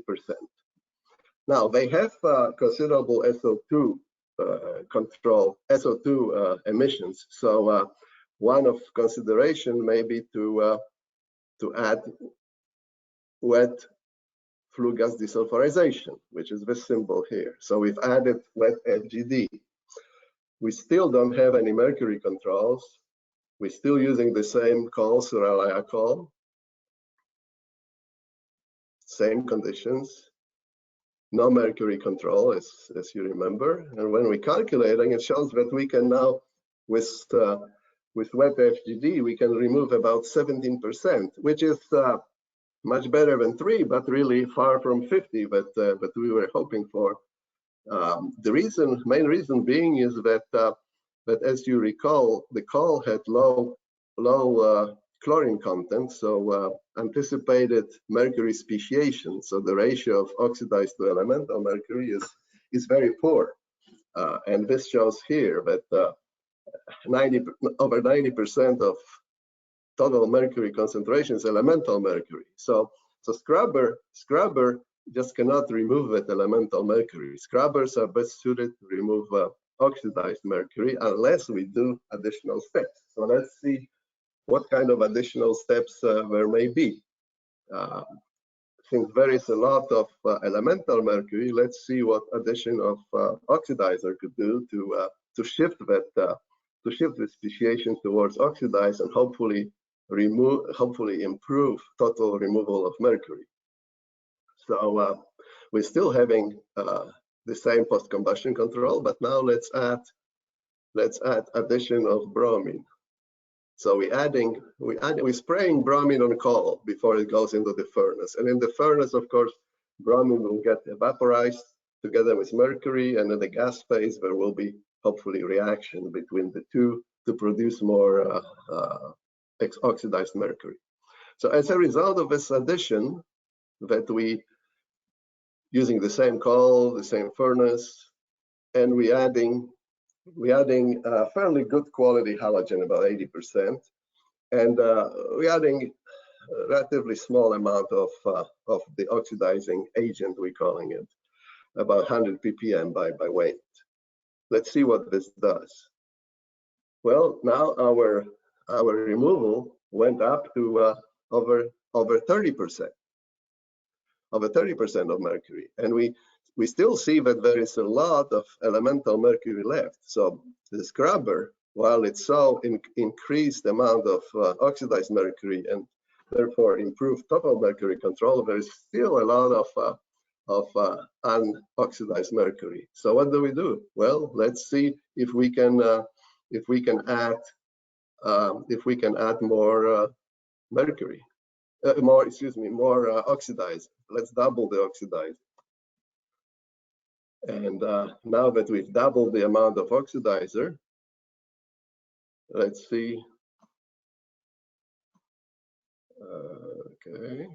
Now they have considerable SO2 SO2 emissions. So one of consideration may be to add wet flue gas desulfurization, which is this symbol here. So we've added wet FGD. We still don't have any mercury controls. We're still using the same call, Suralaya call. Same conditions. no mercury control, as you remember. And when we calculating, it shows that we can now, with wet FGD, we can remove about 17%, which is much better than 3, but really far from 50 that we were hoping for. The main reason being is that that, as you recall, the coal had low chlorine content, so anticipated mercury speciation. So the ratio of oxidized to elemental mercury is very poor, and this shows here that over 90% of total mercury concentration is elemental mercury. So scrubber just cannot remove that elemental mercury. Scrubbers are best suited to remove oxidized mercury unless we do additional steps. So let's see what kind of additional steps there may be. Since there is a lot of elemental mercury, let's see what addition of oxidizer could do to shift that the speciation towards oxidized and hopefully improve total removal of mercury. So we're still having the same post-combustion control, but now let's add addition of bromine. So we're spraying bromine on coal before it goes into the furnace, and in the furnace, of course, bromine will get vaporized together with mercury, and in the gas phase there will be hopefully reaction between the two to produce more oxidized mercury. So as a result of this addition, that we using the same coal, the same furnace, and we adding fairly good quality halogen, about 80%, and we're adding a relatively small amount of the oxidizing agent, we're calling it, about 100 ppm by weight. Let's see what this does. Well, now our removal went up to over 30%. Over 30% of mercury, and we still see that there is a lot of elemental mercury left. So the scrubber, while it saw increased amount of oxidized mercury and therefore improved total mercury control, there is still a lot of unoxidized mercury. So what do we do? Well, let's see if we can add more mercury. More oxidized. Let's double the oxidized. And now that we've doubled the amount of oxidizer, let's see. Okay.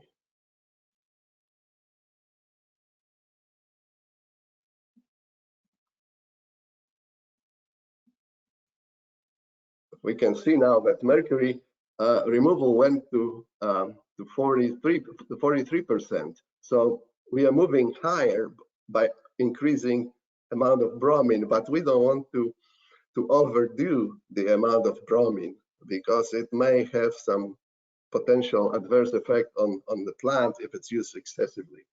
We can see now that mercury removal went to 43%. So we are moving higher by increasing amount of bromine, but we don't want to overdo the amount of bromine because it may have some potential adverse effect on the plant if it's used excessively.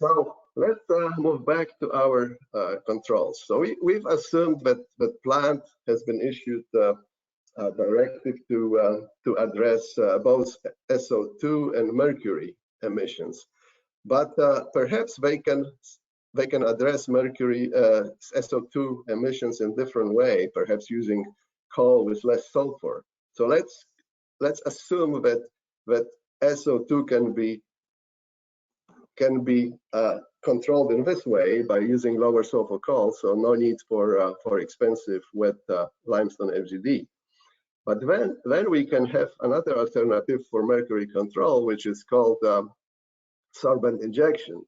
So let's move back to our controls. So we've assumed that the plant has been issued a directive to address both SO2 and mercury emissions, but perhaps they can address mercury SO2 emissions in different way, perhaps using coal with less sulfur. So let's assume that SO2 can be controlled in this way by using lower sulfur coal, so no need for expensive wet limestone FGD. But then we can have another alternative for mercury control, which is called sorbent injection,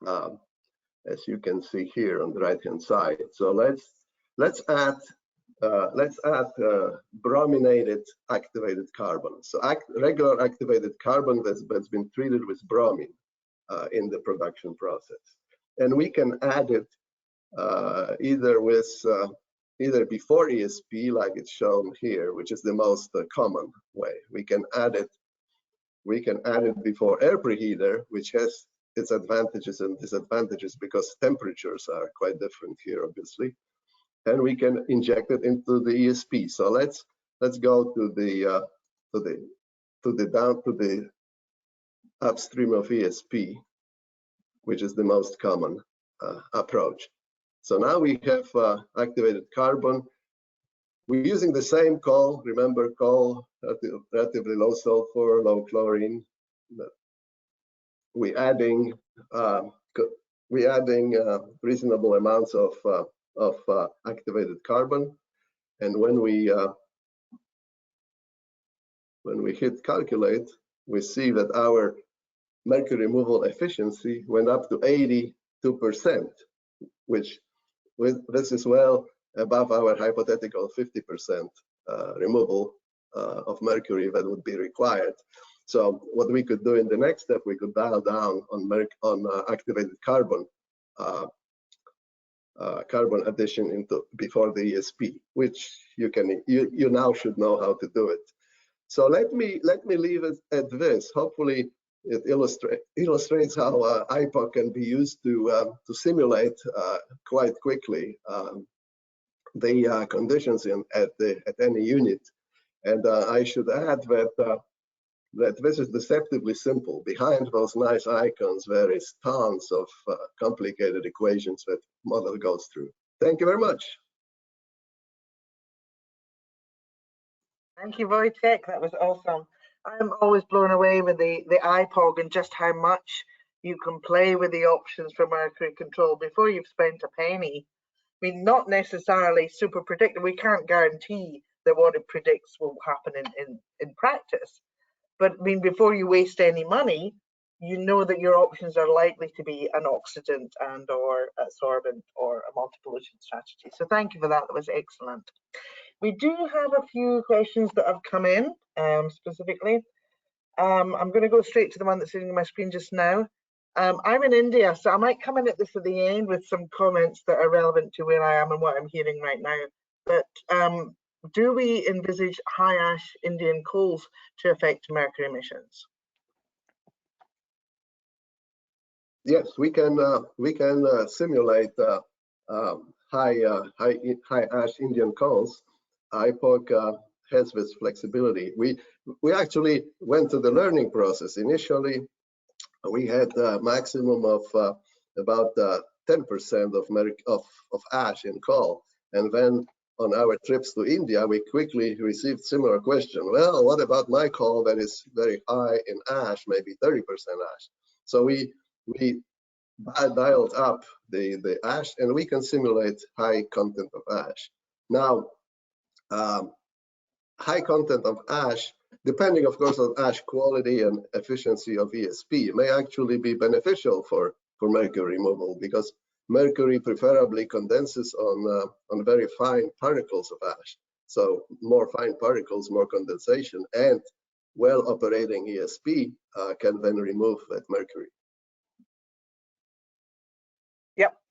as you can see here on the right-hand side. So let's add brominated activated carbon. So regular activated carbon that's been treated with bromine in the production process, and we can add it either before ESP, like it's shown here, which is the most common way. We can add it before air preheater, which has its advantages and disadvantages because temperatures are quite different here, obviously. And we can inject it into the ESP. So let's go to the upstream of ESP. which is the most common approach. So now we have activated carbon. We're using the same coal. Remember, coal, relatively low sulfur, low chlorine. We're adding reasonable amounts of activated carbon, and when we hit calculate, we see that our mercury removal efficiency went up to 82%, which this is well above our hypothetical 50% removal of mercury that would be required. So what we could do in the next step, we could dial down on activated carbon carbon addition before the ESP, which you now should know how to do it. So let me leave it at this. Hopefully, it illustrates how IPOC can be used to simulate quite quickly the conditions at any unit. And I should add that this is deceptively simple. Behind those nice icons, there is tons of complicated equations that model goes through. Thank you very much. Thank you, Wojciech. That was awesome. I'm always blown away with the IPOG and just how much you can play with the options for mercury control before you've spent a penny. I mean, not necessarily super predictive. We can't guarantee that what it predicts will happen in practice. But I mean, before you waste any money, you know that your options are likely to be an oxidant and or a sorbent or a multi-pollution strategy. So thank you for that. That was excellent. We do have a few questions that have come in specifically. I'm going to go straight to the one that's sitting on my screen just now. I'm in India, so I might come in at this at the end with some comments that are relevant to where I am and what I'm hearing right now. But do we envisage high ash Indian coals to affect mercury emissions? Yes, we can simulate high ash Indian coals. IPOC has this flexibility. We actually went through the learning process. Initially, we had a maximum of about 10% of ash in coal, and then on our trips to India, we quickly received similar question. Well, what about my coal that is very high in ash, maybe 30% ash? So we dialed up the ash, and we can simulate high content of ash. Now, high content of ash, depending of course on ash quality and efficiency of ESP, may actually be beneficial for mercury removal, because mercury preferably condenses on very fine particles of ash. So more fine particles, more condensation, and well operating ESP can then remove that mercury.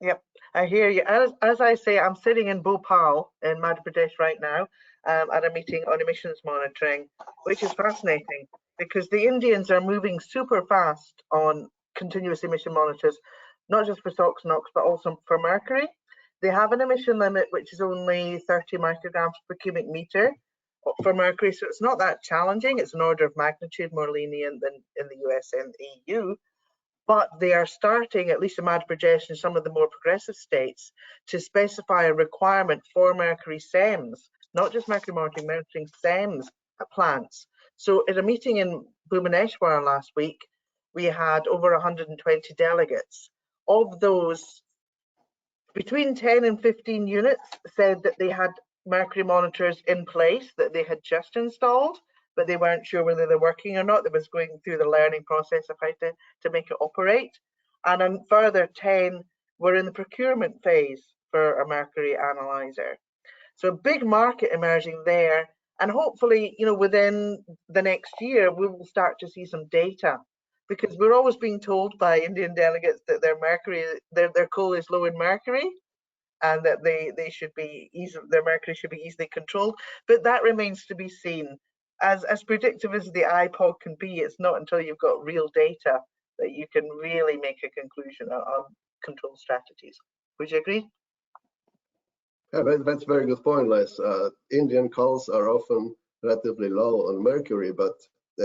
Yep, I hear you. As I say, I'm sitting in Bhopal in Madhya Pradesh right now at a meeting on emissions monitoring, which is fascinating because the Indians are moving super fast on continuous emission monitors, not just for SOx, NOx, but also for mercury. They have an emission limit which is only 30 micrograms per cubic meter for mercury, so it's not that challenging. It's an order of magnitude more lenient than in the US and the EU. But they are starting, at least in Madhya Pradesh and some of the more progressive states, to specify a requirement for mercury SEMS, not just mercury monitoring SEMS at plants. So at a meeting in Bhubaneswar last week, we had over 120 delegates. Of those, between 10 and 15 units said that they had mercury monitors in place that they had just installed, but they weren't sure whether they're working or not. They was going through the learning process of how to make it operate. And a further 10 were in the procurement phase for a mercury analyzer. So a big market emerging there. And hopefully, you know, within the next year, we will start to see some data, because we're always being told by Indian delegates that their coal is low in mercury, and that they should be their mercury should be easily controlled. But that remains to be seen. As predictive as the IPOG can be, it's not until you've got real data that you can really make a conclusion on control strategies. Would you agree? Yeah, that's a very good point, Les. Indian coals are often relatively low on mercury, but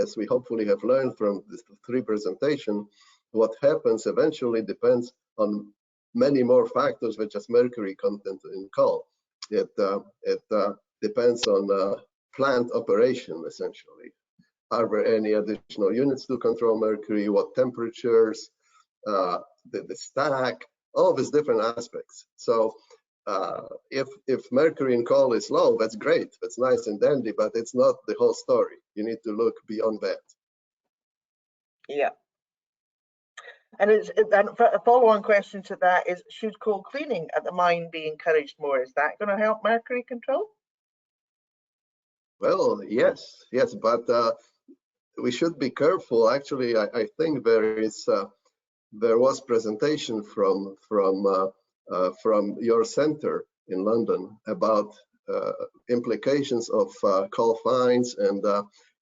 as we hopefully have learned from this 3 presentation, what happens eventually depends on many more factors than just mercury content in coal. It depends on plant operation, essentially. Are there any additional units to control mercury? What temperatures? The stack? All these different aspects. So if mercury in coal is low, that's great. That's nice and dandy, but it's not the whole story. You need to look beyond that. Yeah. And a follow-on question to that is, should coal cleaning at the mine be encouraged more? Is that going to help mercury control? Well, yes, but we should be careful. Actually, I think there was presentation from your center in London about implications of coal fines and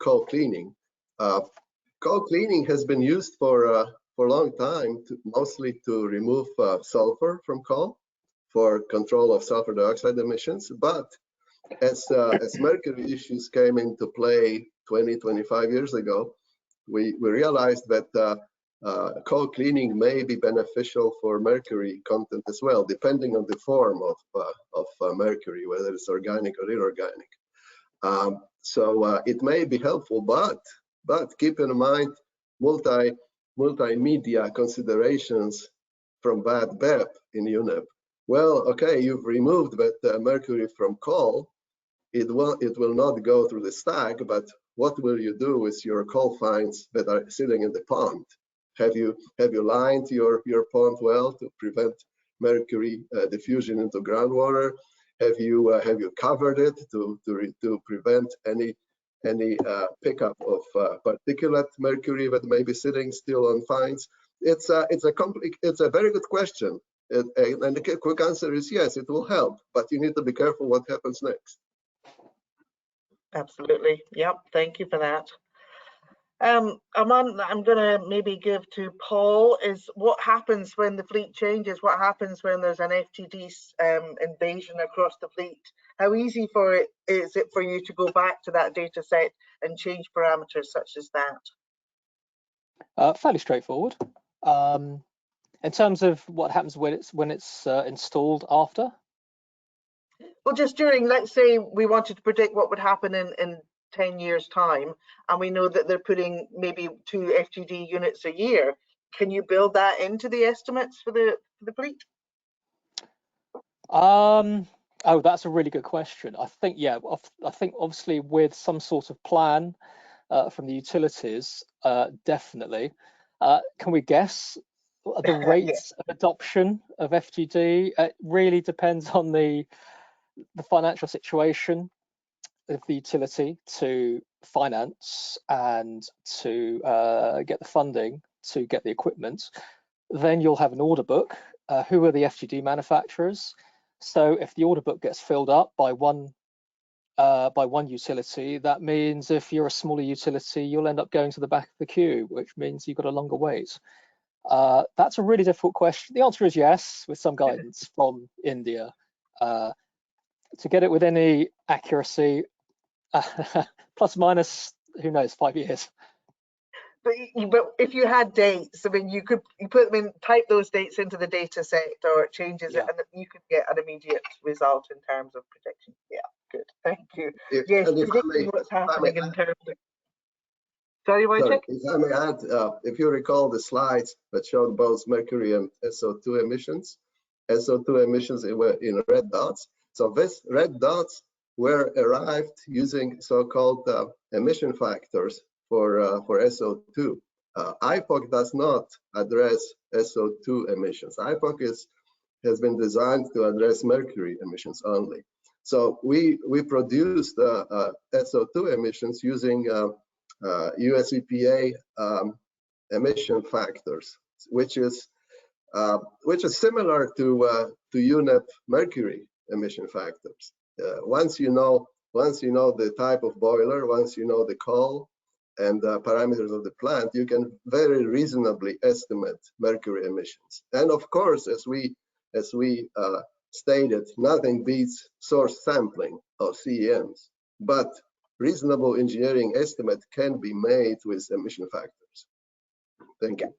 coal cleaning. Coal cleaning has been used for a long time, mostly to remove sulfur from coal for control of sulfur dioxide emissions. But as mercury issues came into play 20-25 years ago, we realized that coal cleaning may be beneficial for mercury content as well, depending on the form of mercury, whether it's organic or inorganic. So it may be helpful, but keep in mind multimedia considerations from bad BEP in UNEP. Well, okay, you've removed that mercury from coal. It will not go through the stack, but what will you do with your coal fines that are sitting in the pond? Have you lined your pond well to prevent mercury diffusion into groundwater? Have you covered it to prevent any pickup of particulate mercury that may be sitting still on fines? It's a very good question, and the quick answer is yes, it will help, but you need to be careful what happens next. Absolutely. Yep. Thank you for that. One that I'm going to maybe give to Paul is, what happens when the fleet changes? What happens when there's an FTD invasion across the fleet? How easy is it for you to go back to that data set and change parameters such as that? Fairly straightforward. In terms of what happens when it's installed after? Well, just during, let's say we wanted to predict what would happen in 10 years time, and we know that they're putting maybe 2 FTD units a year. Can you build that into the estimates for the fleet? Oh, that's a really good question. I think, yeah, I think obviously with some sort of plan from the utilities, definitely. Can we guess the rates of adoption of FTD? It really depends on the financial situation of the utility to finance and to get the funding to get the equipment. Then you'll have an order book. Who are the FTD manufacturers? So if the order book gets filled up by one utility, that means if you're a smaller utility, you'll end up going to the back of the queue, which means you've got a longer wait. That's a really difficult question. The answer is yes, with some guidance from India. To get it with any accuracy, plus minus, who knows, 5 years. But if you had dates, I mean, you put them in, type those dates into the data set, or it changes it, and you could get an immediate result in terms of prediction. Yeah, good. Thank you. Yes, predicting what's happening in terms of. Sorry, Wojciech? If I may add, if you recall the slides that showed both mercury and SO2 emissions, SO2 emissions were in red dots. So these red dots were arrived using so-called emission factors for SO2. IPOC does not address SO2 emissions. IPOC has been designed to address mercury emissions only. So we produced SO2 emissions using US EPA emission factors, which is similar to UNEP mercury emission factors. Once you know the type of boiler, once you know the coal and parameters of the plant, you can very reasonably estimate mercury emissions. And of course, as we stated, nothing beats source sampling of CEMs, but reasonable engineering estimate can be made with emission factors. Thank you.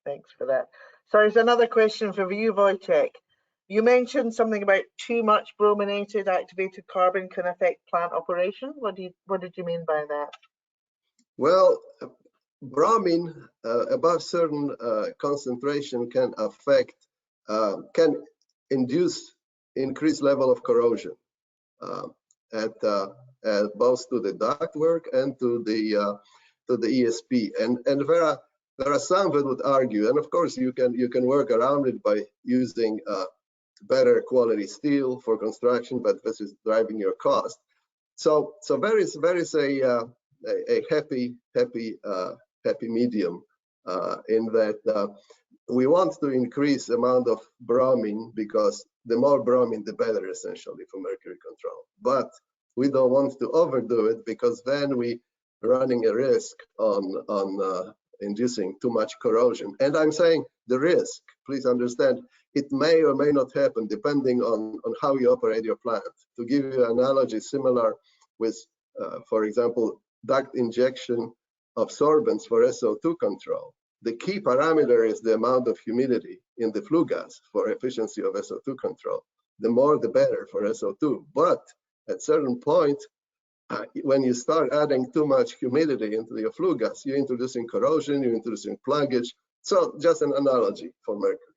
Thanks for that. So there's another question for you, Wojciech. You mentioned something about too much brominated activated carbon can affect plant operation. What did you mean by that? Well, bromine above certain concentration can affect, can induce increased level of corrosion at both to the ductwork and to the ESP. And there are some that would argue, and of course you can work around it by using better quality steel for construction, but this is driving your cost. So there is a happy medium in that we want to increase the amount of bromine, because the more bromine the better, essentially, for mercury control. But we don't want to overdo it, because then we running a risk on inducing too much corrosion. And I'm saying the risk, please understand, it may or may not happen depending on how you operate your plant. To give you an analogy similar with, for example, duct injection of sorbents for SO2 control. The key parameter is the amount of humidity in the flue gas for efficiency of SO2 control. The more, the better for SO2. But at certain point, when you start adding too much humidity into your flue gas, you're introducing corrosion, you're introducing pluggage. So just an analogy for mercury.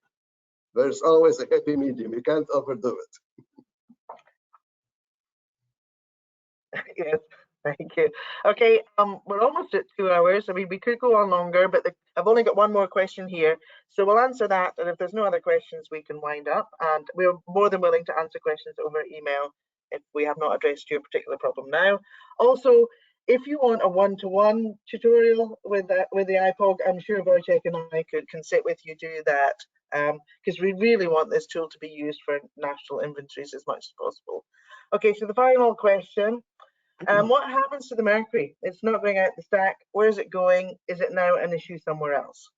There's always a happy medium. You can't overdo it. Yes, thank you. Okay, we're almost at 2 hours. I mean, we could go on longer, but I've only got one more question here. So we'll answer that, and if there's no other questions, we can wind up. And we're more than willing to answer questions over email if we have not addressed your particular problem now. Also, if you want a one-to-one tutorial with the IPOG, I'm sure Wojciech and I can sit with you, do that, because we really want this tool to be used for national inventories as much as possible. Okay, so the final question, what happens to the mercury? It's not going out the stack. Where is it going? Is it now an issue somewhere else?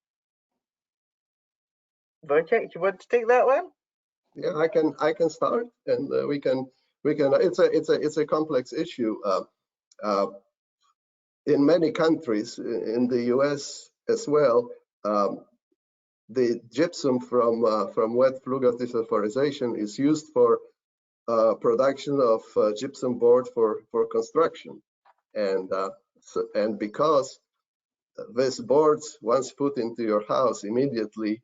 Wojciech, do you want to take that one? Yeah, I can start, and we can. It's a complex issue. In many countries, in the US as well, the gypsum from wet flue gas desulfurization is used for production of gypsum board for construction, and because these boards, once put into your house, immediately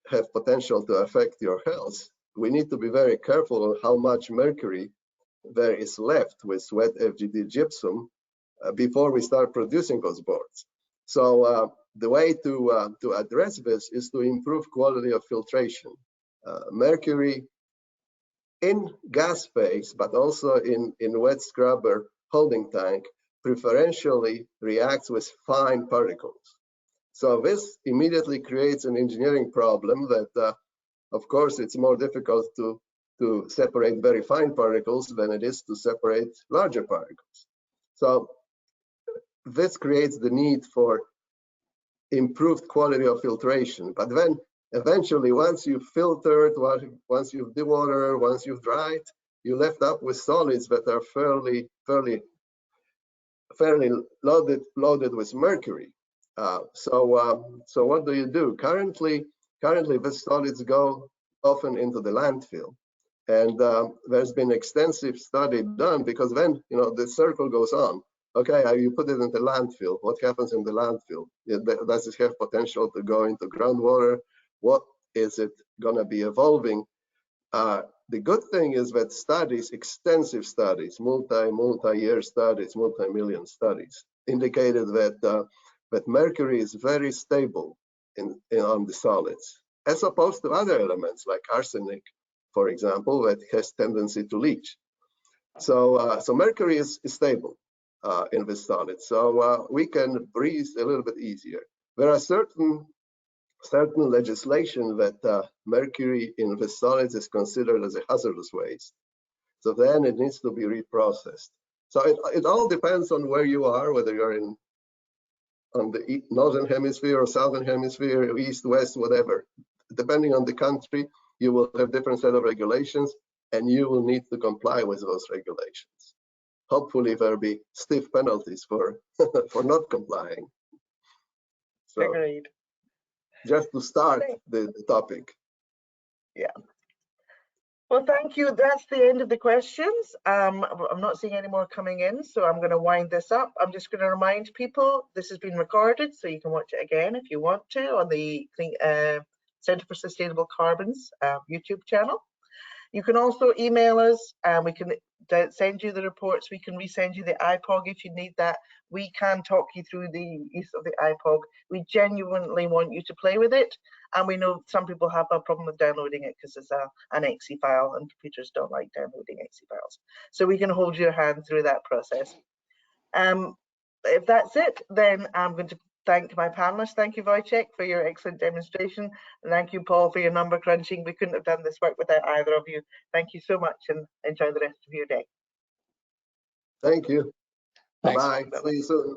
have potential to affect your health, we need to be very careful on how much mercury there is left with wet FGD gypsum before we start producing those boards. So the way to address this is to improve quality of filtration. Mercury in gas phase, but also in wet scrubber holding tank, preferentially reacts with fine particles. So this immediately creates an engineering problem that, of course, it's more difficult to separate very fine particles than it is to separate larger particles. So this creates the need for improved quality of filtration. But then eventually, once you've filtered, once you've dewatered, once you've dried, you're left up with solids that are fairly loaded with mercury. So what do you do? Currently the solids go often into the landfill, and there's been extensive study done, because then the circle goes on. Okay, you put it in the landfill. What happens in the landfill? Does it have potential to go into groundwater? What is it going to be evolving? The good thing is that studies, extensive studies, multi-year studies, multi-million studies, indicated that mercury is very stable on the solids, as opposed to other elements like arsenic, for example, that has tendency to leach. So mercury is stable in the solids, so we can breathe a little bit easier. There are certain legislation that mercury in the solids is considered as a hazardous waste. So then it needs to be reprocessed. So it all depends on where you are, whether you're on the northern hemisphere or southern hemisphere, or east, west, whatever. Depending on the country, you will have different set of regulations, and you will need to comply with those regulations. Hopefully there'll be stiff penalties for for not complying. So. Agreed. just to start the topic. Yeah. Well, thank you. That's the end of the questions. I'm not seeing any more coming in, so I'm going to wind this up. I'm just going to remind people this has been recorded, so you can watch it again if you want to on the Centre for Sustainable Carbon's YouTube channel. You can also email us and we can send you the reports. We can resend you the iPog if you need that. We can talk you through the use of the iPog. We genuinely want you to play with it. And we know some people have a problem with downloading it because it's an exe file and computers don't like downloading exe files. So we can hold your hand through that process. If that's it, then I'm going to thank my panelists. Thank you, Wojciech, for your excellent demonstration. And thank you, Paul, for your number crunching. We couldn't have done this work without either of you. Thank you so much and enjoy the rest of your day. Thank you. Thanks. Bye-bye. See you soon.